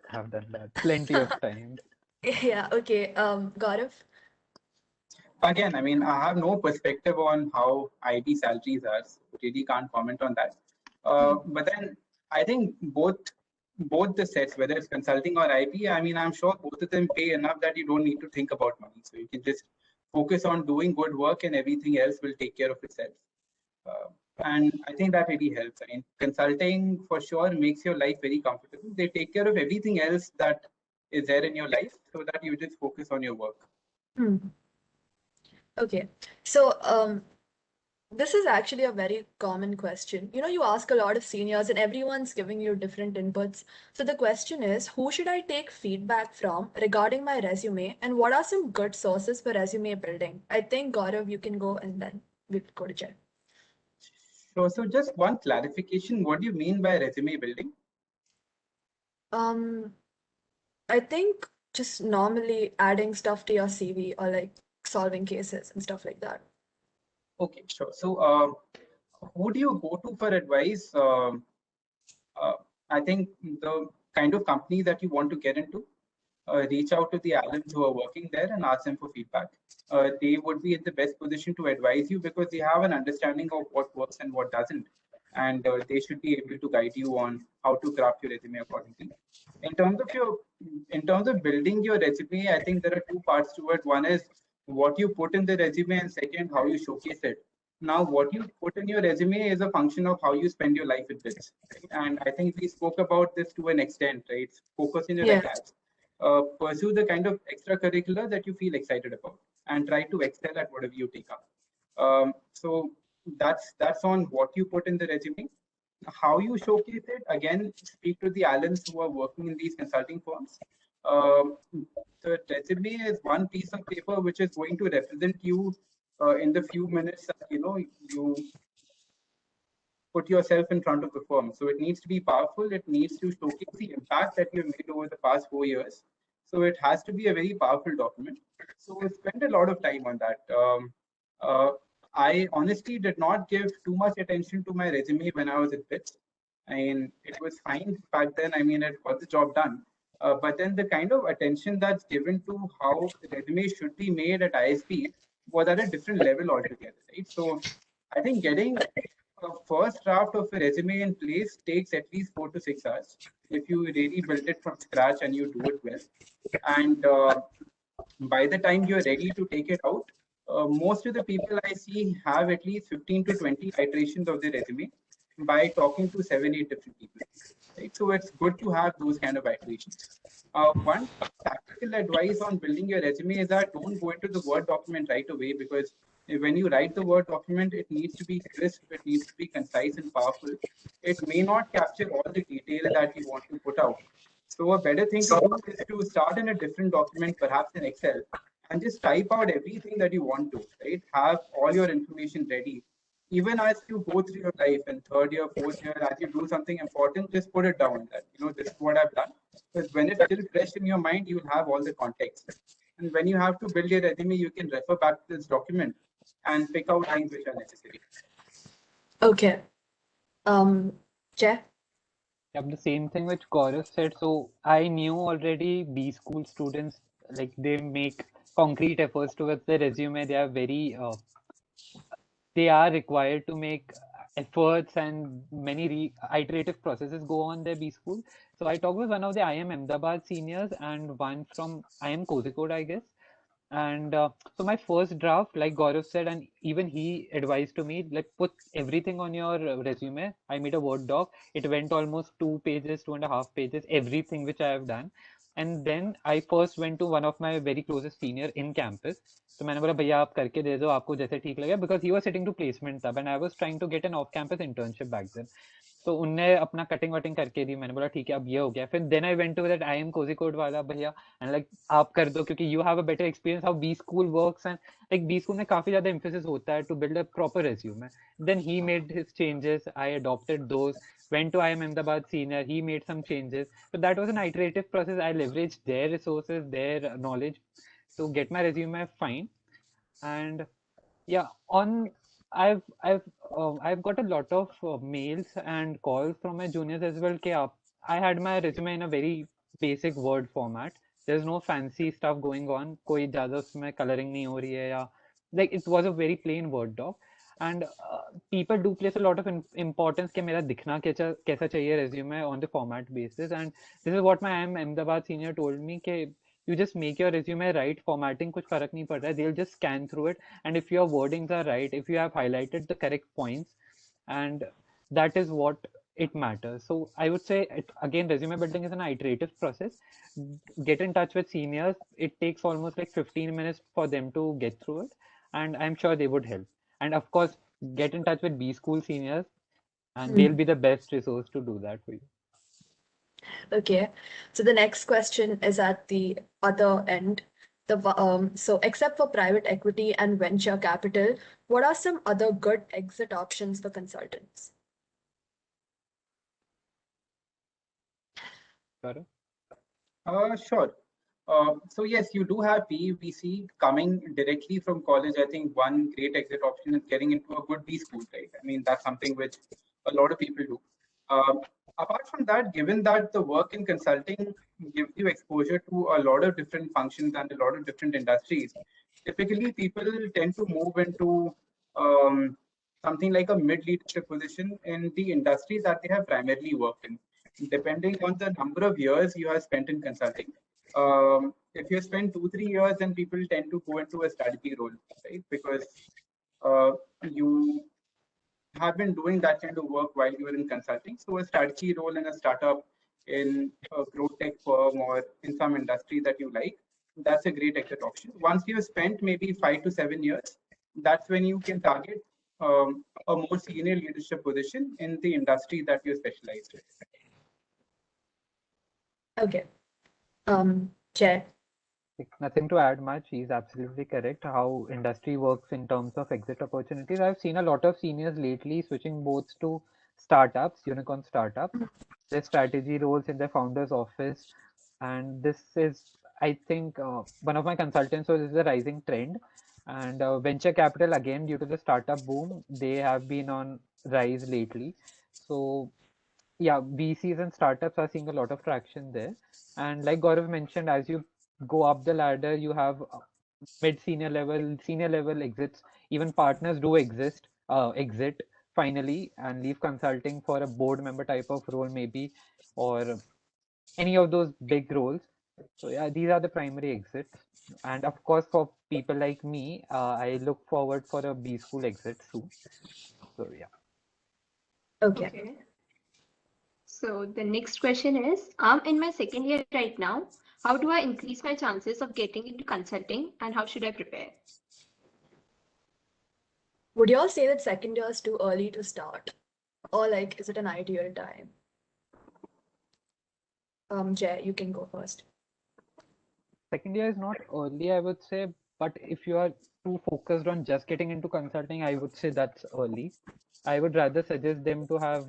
plenty of times. Yeah, okay. Gaurav? Again, I mean, I have no perspective on how IB salaries are, so really can't comment on that. But then I think both the sets, whether it's consulting or IB, I mean, I'm sure both of them pay enough that you don't need to think about money. So you can just focus on doing good work and everything else will take care of itself. And I think that really helps. I mean, consulting for sure makes your life very comfortable. They take care of everything else that is there in your life so that you just focus on your work. Okay, so this is actually a very common question. You know, you ask a lot of seniors and everyone's giving you different inputs. So the question is, who should I take feedback from regarding my resume, and what are some good sources for resume building? I think Gaurav, you can go and then we'll go to Jay. So just one clarification, what do you mean by resume building? I think just normally adding stuff to your CV or like solving cases and stuff like that. Okay, sure. So who do you go to for advice? I think the kind of company that you want to get into, reach out to the alums who are working there and ask them for feedback. They would be in the best position to advise you because they have an understanding of what works and what doesn't. and they should be able to guide you on how to craft your resume accordingly. In terms of building your resume, I think there are two parts to it. One is what you put in the resume, and second, how you showcase it. Now, what you put in your resume is a function of how you spend your life with BITS, right? And I think we spoke about this to an extent, right? Focus in your Yeah. acads. Pursue the kind of extracurricular that you feel excited about, and try to excel at whatever you take up. So that's on what you put in the resume. How you showcase it, again, speak to the Allens who are working in these consulting firms. Um, the resume is one piece of paper which is going to represent you in the few minutes that you put yourself in front of the firm. So it needs to be powerful. It needs to showcase the impact that you've made over the past 4 years. So it has to be a very powerful document. So we spend a lot of time on that. Uh, I honestly did not give too much attention to my resume when I was at BITS. I mean, it was fine back then. I mean, it got the job done. But then the kind of attention that's given to how the resume should be made at ISP was at a different level altogether, right? So I think getting a first draft of a resume in place takes at least 4 to 6 hours if you really build it from scratch and you do it well. And by the time you're ready to take it out, most of the people I see have at least 15 to 20 iterations of their resume by talking to 7, 8 different people. Right? So it's good to have those kind of iterations. One tactical advice on building your resume is that don't go into the Word document right away, because when you write the Word document, it needs to be crisp, it needs to be concise and powerful. It may not capture all the detail that you want to put out. So a better thing to do is to start in a different document, perhaps in Excel, and just type out everything that you want to, right? Have all your information ready. Even as you go through your life in third year, fourth year, as you do something important, just put it down that, this is what I've done. Because when it's still fresh in your mind, you'll have all the context. And when you have to build your resume, you can refer back to this document and pick out things which are necessary. Okay. Jay? Yep, the same thing which Gaurav said. So I knew already B school students, like they make concrete efforts towards their resume. They are very, they are required to make efforts, and many iterative processes go on their B school. So I talked with one of the IIM Ahmedabad seniors and one from IIM Kozhikode, I guess. And so my first draft, like Gaurav said, and even he advised to me, like put everything on your resume. I made a Word doc. It went almost 2 pages, 2.5 pages, everything which I have done. And then I first went to one of my very closest senior in campus. तो मैंने बोला भैया आप करके दे दो आपको जैसे ठीक लगे, because he was sitting to placement तब, and I was trying to get an off campus internship back then. तो उनने अपना कटिंग वटिंग करके दी. मैंने बोला ठीक है अब ये हो गया. फिर then I went to that IIM Kozhikode वाला भैया, एंड लाइक आप कर दो क्योंकि you have a better experience how B school works, and like B school में काफी ज्यादा एम्फेसिस होता है to build a proper resume. Then he made his changes, I adopted those, went to IIM Ahmedabad senior, he made some changes. So that was an iterative process. I leveraged their resources, their knowledge to get my resume fine. And yeah, on I've got a lot of mails and calls from my juniors as well. I had my resume in a very basic Word format. There's no fancy stuff going on. कोई ज़्यादा उसमें coloring नहीं हो रही है या like it was a very plain Word doc. And people do place a lot of importance कि मेरा दिखना कैसा चाहिए resume on the format basis. And this is what my IIM Ahmedabad senior told me कि you just make your resume right, formatting कुछ फर्क नहीं पड़ रहा है. They'll just scan through it, and if your wordings are right, if you have highlighted the correct points, and that is what it matters. So I would say again, resume building is an iterative process. Get in touch with seniors. It takes almost like 15 minutes for them to get through it, and I'm sure they would help. And of course, get in touch with B school seniors, and they'll be the best resource to do that for you. Okay, so the next question is at the other end. So except for private equity and venture capital, what are some other good exit options for consultants? Sure. So yes, you do have PEVC coming directly from college. I think one great exit option is getting into a good B school, right? I mean, that's something which a lot of people do. Apart from that, given that the work in consulting gives you exposure to a lot of different functions and a lot of different industries, typically people tend to move into something like a mid-leadership position in the industry that they have primarily worked in, depending on the number of years you have spent in consulting. If you spend 2-3 years, then people tend to go into a strategy role, right? Because you have been doing that kind of work while you were in consulting. So a strategy role in a startup, in a growth tech firm, or in some industry that you like, that's a great exit option. Once you've spent maybe 5 to 7 years, that's when you can target a more senior leadership position in the industry that you're specialized in. Okay. Jay. Nothing to add much. He's absolutely correct. How industry works in terms of exit opportunities. I've seen a lot of seniors lately switching both to startups, unicorn startups, their strategy roles in their founder's office. And this is, I think, one of my consultants, so this is a rising trend. And venture capital, again, due to the startup boom, they have been on rise lately. So yeah, VCs and startups are seeing a lot of traction there. And like Gaurav mentioned, as you go up the ladder, you have mid-senior level, senior level exits. Even partners do exit finally and leave consulting for a board member type of role maybe, or any of those big roles. So yeah, these are the primary exits. And of course, for people like me, I look forward for a B school exit soon. So yeah. Okay. So the next question is, I'm in my second year right now. How do I increase my chances of getting into consulting and how should I prepare? Would you all say that second year is too early to start? Or like, is it an ideal time? Jay, you can go first. Second year is not early, I would say, but if you are too focused on just getting into consulting, I would say that's early. I would rather suggest them to have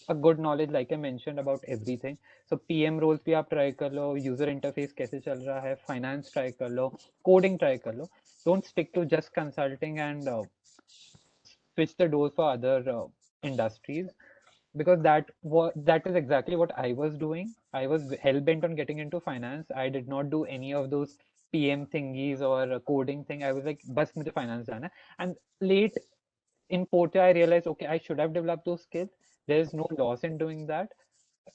a good knowledge, like I mentioned, about everything. So PM roles भी आप try कर लो, user interface कैसे चल रहा है, finance try कर लो, coding try कर लो. Don't stick to just consulting and switch the doors for other industries, because that is exactly what I was doing. I was hell bent on getting into finance. I did not do any of those PM thingies or coding thing. I was like, bus मुझे finance जाना है. And late in fourth year, I realized, okay, I should have developed those skills. There is no loss in doing that.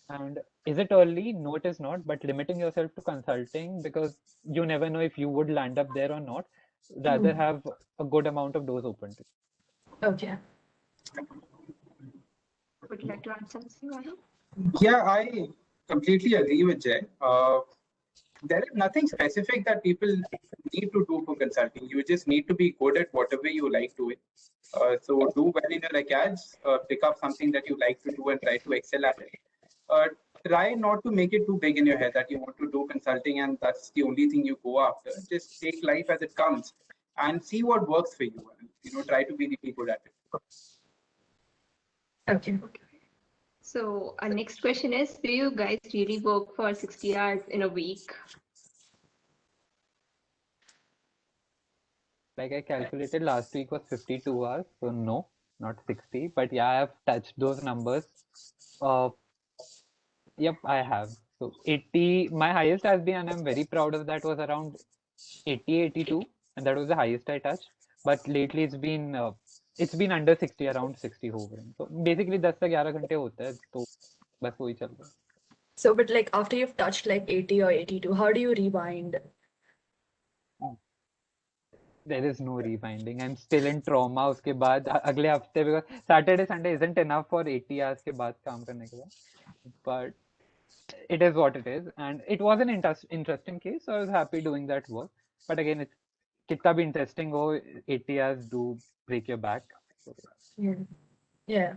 And is it early? No, it is not. But limiting yourself to consulting, because you never know if you would land up there or not. Rather have a good amount of doors open to you. Okay. Would you like to add something, Gaurav? Yeah, I completely agree with Jay. There is nothing specific that people need to do for consulting. You just need to be good at whatever you like doing. So do well in your acads, pick up something that you like to do and try to excel at it. Try not to make it too big in your head that you want to do consulting and that's the only thing you go after. Just take life as it comes and see what works for you. And, try to be really good at it. Okay. So our next question is, do you guys really work for 60 hours in a week? Like I calculated last week was 52 hours, so no, not 60. But yeah, I have touched those numbers. Yep, I have. So 80, my highest has been, and I'm very proud of that, was around 80, 82, and that was the highest I touched. But lately it's been under 60, around 60 hovering. So basically 10 से 11 घंटे होता है, तो बस वही चल रहा है. So, but like after you've touched like 80 or 82, how do you rewind? There is no rewinding. I'm still in trauma. उसके बाद अगले हफ्ते, because Saturday Sunday isn't enough for 80 hours के बाद काम करने के बाद. But it is what it is, and it was an interesting case, so I was happy doing that work. But again, it's कितना भी interesting हो, 80 hours do break your back. So, Yeah. Yeah.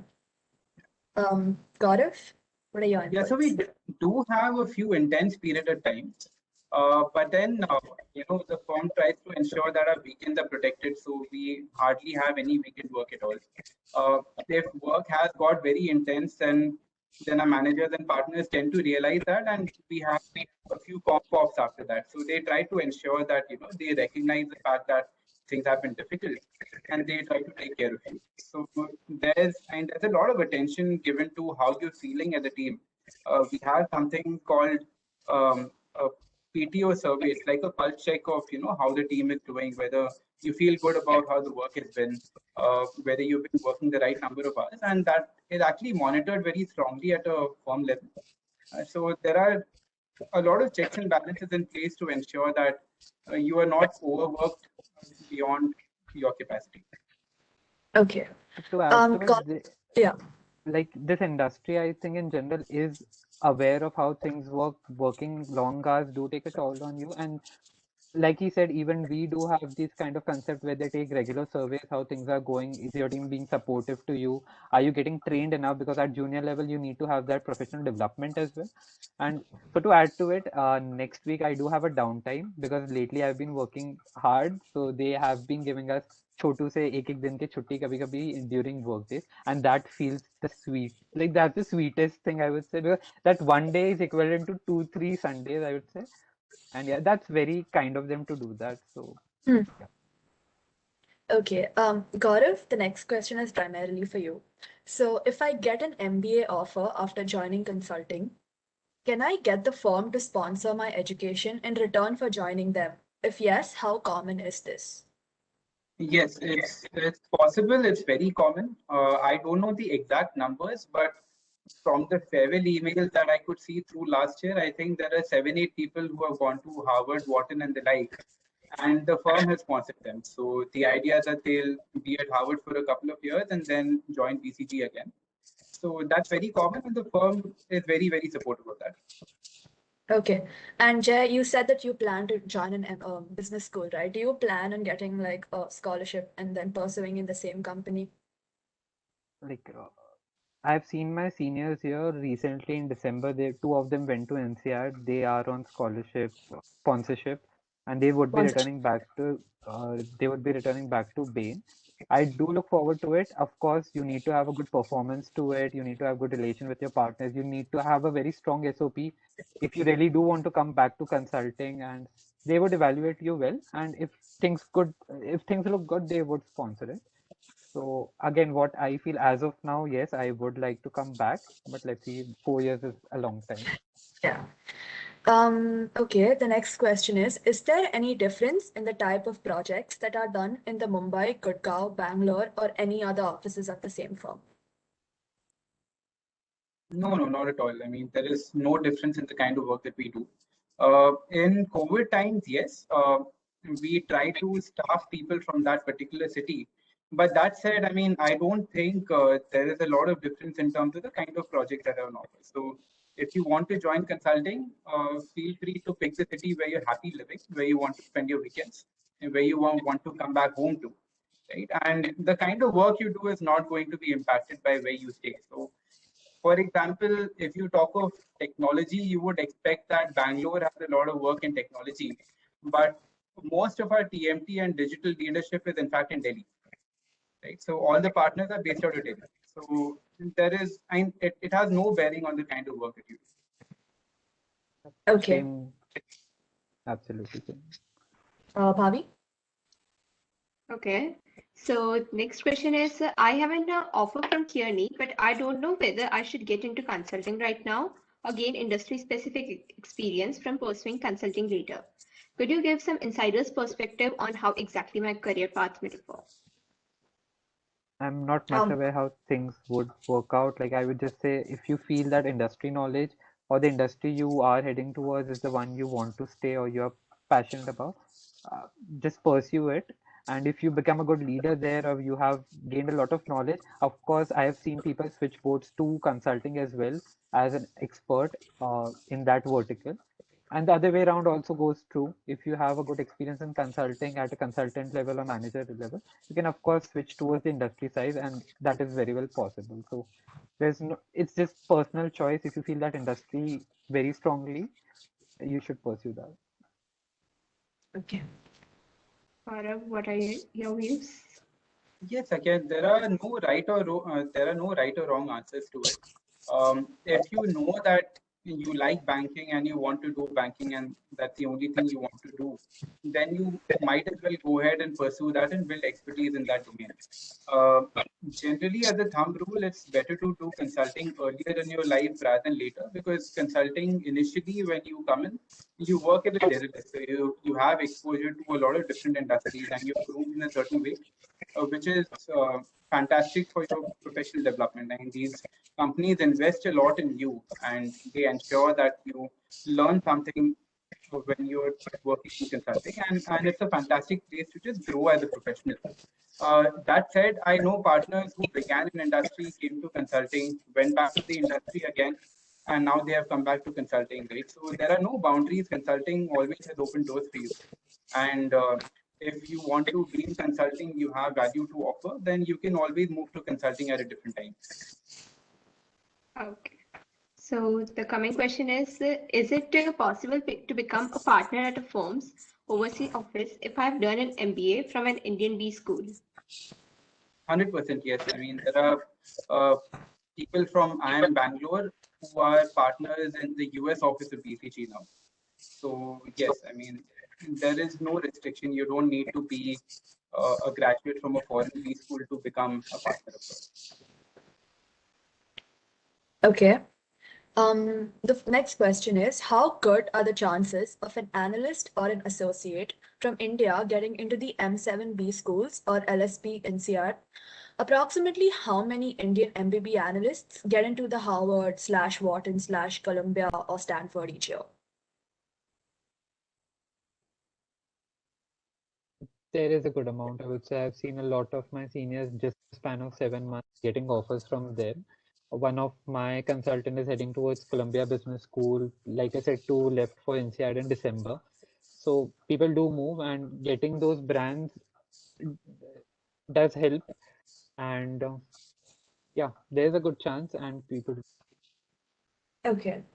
Gaurav, what are your inputs? Yeah, so we do have a few intense period of time, but then the firm tries to ensure that our weekends are protected, so we hardly have any weekend work at all. If work has got very intense, then our managers and partners tend to realize that, and we have a few pop-offs after that. So they try to ensure that they recognize the fact that things have been difficult, and they try to take care of you. So there's a lot of attention given to how you're feeling as a team. We have something called a PTO survey. It's like a pulse check of how the team is doing, whether you feel good about how the work has been, whether you've been working the right number of hours, and that is actually monitored very strongly at a firm level. So there are a lot of checks and balances in place to ensure that you are not overworked beyond your capacity. Okay. To add to Got, it, yeah. like this industry, I think in general is aware of how things work. Working long hours do take a toll on you, and like he said, even we do have this kind of concept where they take regular surveys, how things are going, is your team being supportive to you, are you getting trained enough, because at junior level you need to have that professional development as well. And so to add to it, next week I do have a downtime because lately I've been working hard, so they have been giving us छोटू से एक दिन के छुट्टी कभी कभी during work days, and that feels the sweet, like that's the sweetest thing I would say, because that one day is equivalent to 2-3 Sundays, I would say. And yeah, that's very kind of them to do that. So Hmm. yeah. Okay. Gaurav, the next question is primarily for you. So if I get an MBA offer after joining consulting, can I get the firm to sponsor my education in return for joining them? If yes, how common is this? Yes, it's possible. It's very common. I don't know the exact numbers, but from the farewell emails that I could see through last year, I think there are 7-8 people who have gone to Harvard, Wharton, and the like, and the firm has sponsored them. So the idea that they'll be at Harvard for a couple of years and then join BCG again. So that's very common, and the firm is very, very supportive of that. Okay. And Jay, you said that you plan to join an business school, right? Do you plan on getting like a scholarship and then pursuing in the same company? Like I've seen my seniors here recently in December. They two of them went to NCR. They are on scholarship, sponsorship, and they would be Sponsorship. returning back to Bain. I do look forward to it. Of course, you need to have a good performance to it. You need to have good relation with your partners. You need to have a very strong SOP if you really do want to come back to consulting, and they would evaluate you well. And if things look good, they would sponsor it. So again, what I feel as of now, yes, I would like to come back, but let's see, 4 years is a long time. Yeah. Okay, the next question is there any difference in the type of projects that are done in the Mumbai, Gurgaon, Bangalore, or any other offices of the same firm? No, no, not at all. I mean, there is no difference in the kind of work that we do. In COVID times, yes, we try to staff people from that particular city. But that said, I mean, I don't think there is a lot of difference in terms of the kind of projects that are on offer. So if you want to join consulting, feel free to pick the city where you're happy living, where you want to spend your weekends, and where you want to come back home to, right? And the kind of work you do is not going to be impacted by where you stay. So for example, if you talk of technology, you would expect that Bangalore has a lot of work in technology, but most of our TMT and digital leadership is in fact in Delhi, right? So all the partners are based out of Delhi. So it has no bearing on the kind of work that you do. Okay. Same, absolutely same. Bhavi? Okay. So next question is, I have an offer from Kearney, but I don't know whether I should get into consulting right now or gain industry-specific experience from pursuing consulting later. Could you give some insider's perspective on how exactly my career path may differ? I'm not much aware how things would work out. Like I would just say, if you feel that industry knowledge or the industry you are heading towards is the one you want to stay or you're passionate about, just pursue it. And if you become a good leader there or you have gained a lot of knowledge, of course, I have seen people switch boards to consulting as well as an expert in that vertical. And the other way around also goes true. If you have a good experience in consulting at a consultant level or manager level, you can of course switch towards the industry side, and that is very well possible. So it's just personal choice. If you feel that industry very strongly, you should pursue that. Okay. Gaurav, what are your views? Yes, again, there are no right or wrong answers to it. If you know that you like banking and you want to do banking and that's the only thing you want to do, then you might as well go ahead and pursue that and build expertise in that domain. Uh, Generally, as a thumb rule, it's better to do consulting earlier in your life rather than later, because consulting initially, when you come in, you work at a generalist. So you have exposure to a lot of different industries and you're groomed in a certain way, which is fantastic for your professional development. And these companies invest a lot in you and they ensure that you learn something when you're working in consulting. And it's a fantastic place to just grow as a professional. That said, I know partners who began in industry, came to consulting, went back to the industry again, and now they have come back to consulting, right? So there are no boundaries. Consulting always has open doors for you. And if you want to be in consulting, you have value to offer, then you can always move to consulting at a different time. Okay. So the coming question is it possible to become a partner at a firm's overseas office if I've done an MBA from an Indian B school? 100% yes. I mean, there are people from IIM Bangalore who are partners in the US office of BCG now. So yes, I mean, there is no restriction. You don't need to be a graduate from a foreign B school to become a partner of yours. Okay. The next question is, how good are the chances of an analyst or an associate from India getting into the M7B schools or LSP NCR? Approximately how many Indian MBB analysts get into the Harvard/Wharton/Columbia or Stanford each year? There is a good amount, I would say. I've seen a lot of my seniors just in the span of 7 months getting offers from there. One of my consultant is heading towards Columbia Business School. Like I said, two left for NCR in December. So people do move, and getting those brands does help. And yeah, there's a good chance, and people. Okay.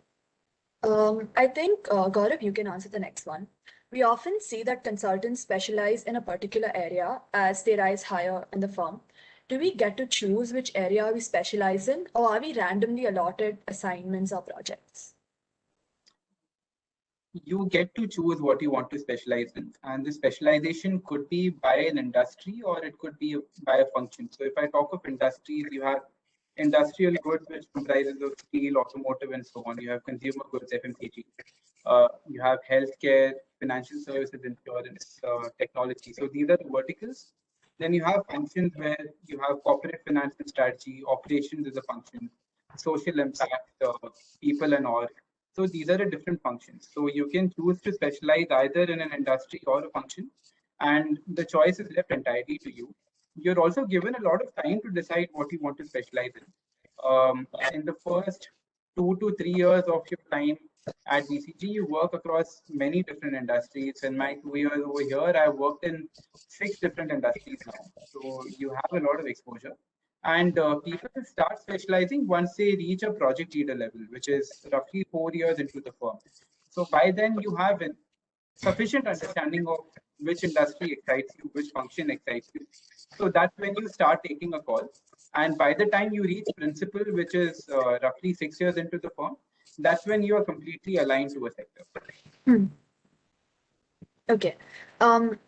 I think, Gaurav, you can answer the next one. We often see that consultants specialize in a particular area as they rise higher in the firm. Do we get to choose which area we specialize in, or are we randomly allotted assignments or projects? You get to choose what you want to specialize in, and the specialization could be by an industry or it could be by a function. So if I talk of industries, you have industrial goods, which comprises of steel, automotive, and so on. You have consumer goods, FMCG. You have healthcare, financial services, insurance, technology. So these are the verticals. Then you have functions where you have corporate finance and strategy, operations is a function, social impact, people and org. So these are the different functions. So you can choose to specialize either in an industry or a function, and the choice is left entirely to you. You're also given a lot of time to decide what you want to specialize in. In the first 2 to 3 years of your time at BCG, you work across many different industries. In my 2 years over here, I've worked in 6 different industries now. So you have a lot of exposure. And people start specializing once they reach a project leader level, which is roughly 4 years into the firm. So by then you have a sufficient understanding of which industry excites you, which function excites you. So that's when you start taking a call. And by the time you reach principal, which is roughly 6 years into the firm, that's when you are completely aligned to a sector. Okay.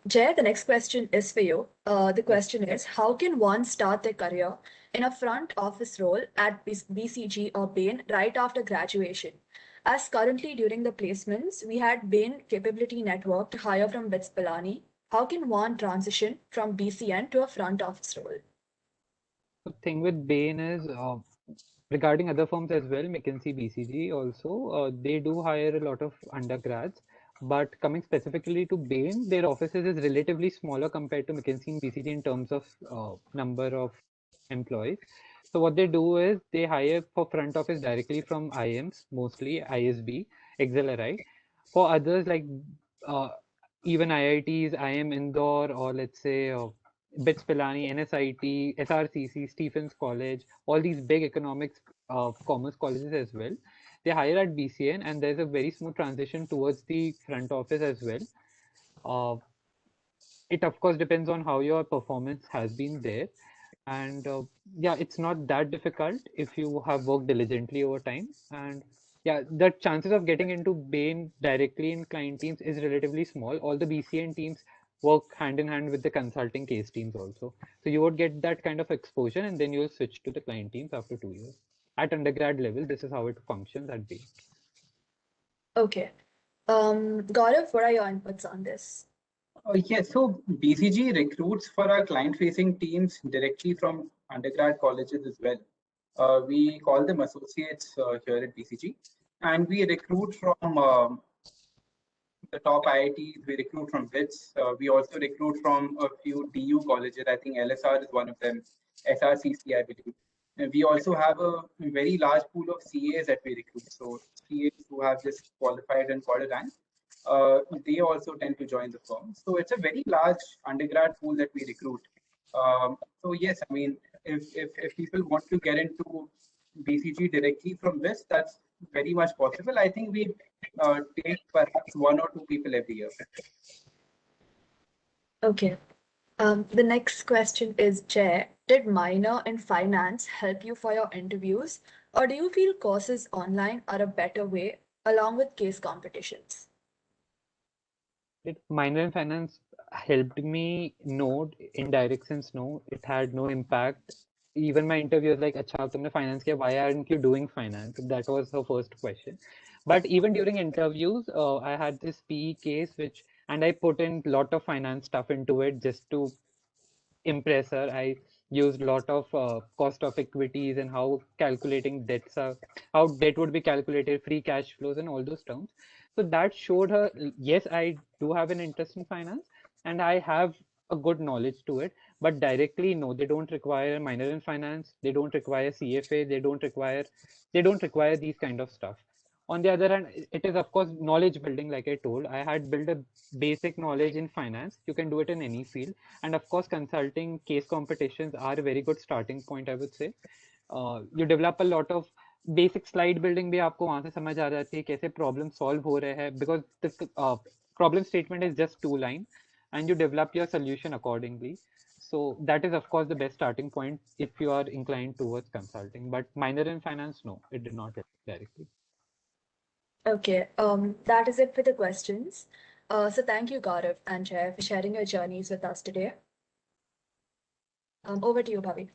Jay, the next question is for you. The question is, how can one start their career in a front office role at BCG or Bain right after graduation? As currently during the placements, we had Bain Capability Network to hire from BITS Pilani. How can one transition from BCN to a front office role? The thing with Bain is, regarding other firms as well, McKinsey, BCG also, they do hire a lot of undergrads. But coming specifically to Bain, their offices is relatively smaller compared to McKinsey and BCG in terms of number of employees. So what they do is they hire for front office directly from IMs, mostly ISB, XLRI. For others like uh, even IITs, IM Indore, or let's say BITS Pilani, NSIT, SRCC, Stephens College, all these big economics, commerce colleges as well. They hire at BCN, and there's a very smooth transition towards the front office as well. It of course depends on how your performance has been there, and yeah, it's not that difficult if you have worked diligently over time. And Yeah, the chances of getting into Bain directly in client teams is relatively small. All the BCN teams work hand in hand with the consulting case teams also. So you would get that kind of exposure and then you'll switch to the client teams after 2 years. At undergrad level, this is how it functions at Bain. Okay. Gaurav, what are your inputs on this? Yes, so BCG recruits for our client-facing teams directly from undergrad colleges as well. We call them associates here at BCG, and we recruit from the top IITs. We recruit from BITS. We also recruit from a few DU colleges. I think LSR is one of them, SRCC, I believe. And we also have a very large pool of CAs that we recruit. So CAs who have just qualified and got a rank, they also tend to join the firm. So it's a very large undergrad pool that we recruit. So yes, I mean, if people want to get into BCG directly from this, that's very much possible. I think we take perhaps 1 or 2 people every year. Okay. The next question is, Jay, did minor in finance help you for your interviews, or do you feel courses online are a better way along with case competitions? Minor in finance helped me? No, in direct sense, no. It had no impact. Even my interview was like, "Acha, tumne finance kiya, why aren't you doing finance?" That was her first question. But even during interviews, I had this PE case and I put in a lot of finance stuff into it just to impress her. I used a lot of cost of equities and how calculating debts are, how debt would be calculated, free cash flows, and all those terms. So that showed her, yes, I do have an interest in finance and I have a good knowledge to it, but directly, no, they don't require a minor in finance, they don't require CFA, they don't require these kind of stuff. On the other hand, it is of course knowledge building. Like I told, I had built a basic knowledge in finance. You can do it in any field, and of course consulting case competitions are a very good starting point, I would say. You develop a lot of basic slide building भी आपको वहाँ से समझ आ जाती है कैसे problem solve हो रहे हैं, because the problem statement is just 2 lines and you develop your solution accordingly. So that is of course the best starting point if you are inclined towards consulting. But minor in finance, no, it did not help directly. Okay, that is it for the questions. So thank you, Gaurav and Jay, for sharing your journeys with us today. Over to you, Bhavi.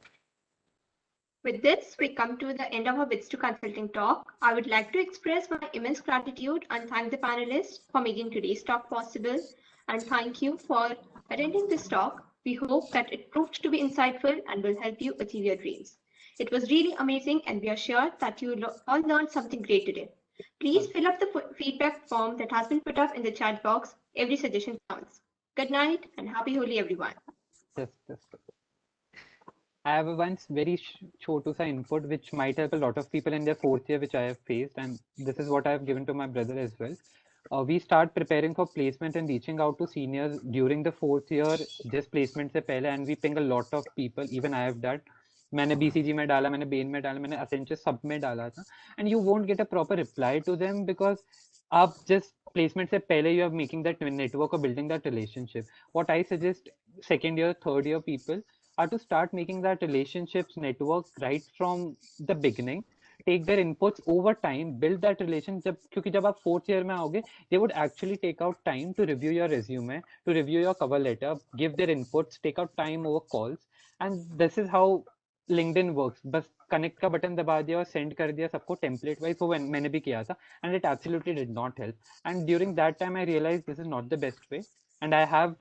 With this, we come to the end of our BITS2Consulting talk. I would like to express my immense gratitude and thank the panelists for making today's talk possible. And thank you for attending this talk. We hope that it proved to be insightful and will help you achieve your dreams. It was really amazing, and we are sure that you all learned something great today. Please fill up the feedback form that has been put up in the chat box. Every suggestion counts. Good night and happy Holi, everyone. Just I have a once very chotu sa input which might help a lot of people in their 4th year, which I have faced, and this is what I have given to my brother as well. We start preparing for placement and reaching out to seniors during the 4th year, just placement se pehle, and we ping a lot of people. Even I have that. मैंने BCG में डाला, मैंने Bain में डाला, मैंने Accenture सब में डाला था, and you won't get a proper reply to them because आप just placement से पहले you are making that network or building that relationship. What I suggest 2nd year, 3rd year people are to start making that relationships network right from the beginning. Take their inputs over time, build that relationship. क्योंकि जब आप 4th year में आओगे, they would actually take out time to review your resume, to review your cover letter, give their inputs, take out time over calls, and this is how LinkedIn works. बस connect का button दबा दिया और send कर दिया सबको template wise. वो मैंने भी किया था, and it absolutely did not help. And during that time, I realized this is not the best way. And I have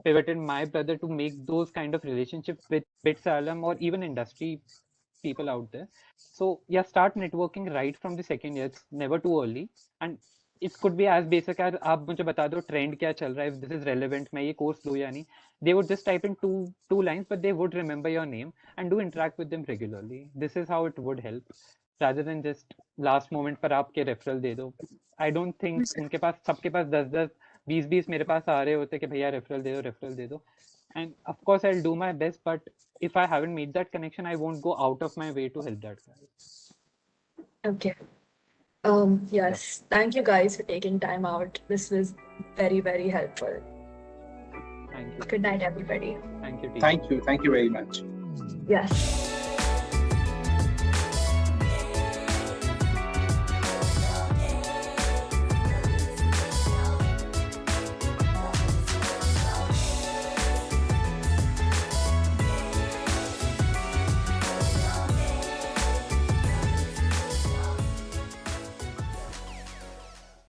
pivoted my brother to make those kind of relationships with BITS alum or even industry people out there. So yeah, start networking right from the 2nd year. It's never too early, and it could be as basic as आप मुझे बता दो trend क्या चल रहा है, if this is relevant, मैं ये course लूँ या नहीं. They would just type in two lines, but they would remember your name and do interact with them regularly. This is how it would help, rather than just last moment पर आपके referral दे दो. I don't think उनके पास सबके पास 10 20 मेरे पास आ रहे होते कि भैया referral दे दो. And of course I'll do my best, but if I haven't made that connection, I won't go out of my way to help that guy. Okay. Yes, thank you guys for taking time out. This was very, very helpful. Thank you. Good night, everybody. Thank you, team. Thank you very much. Yes.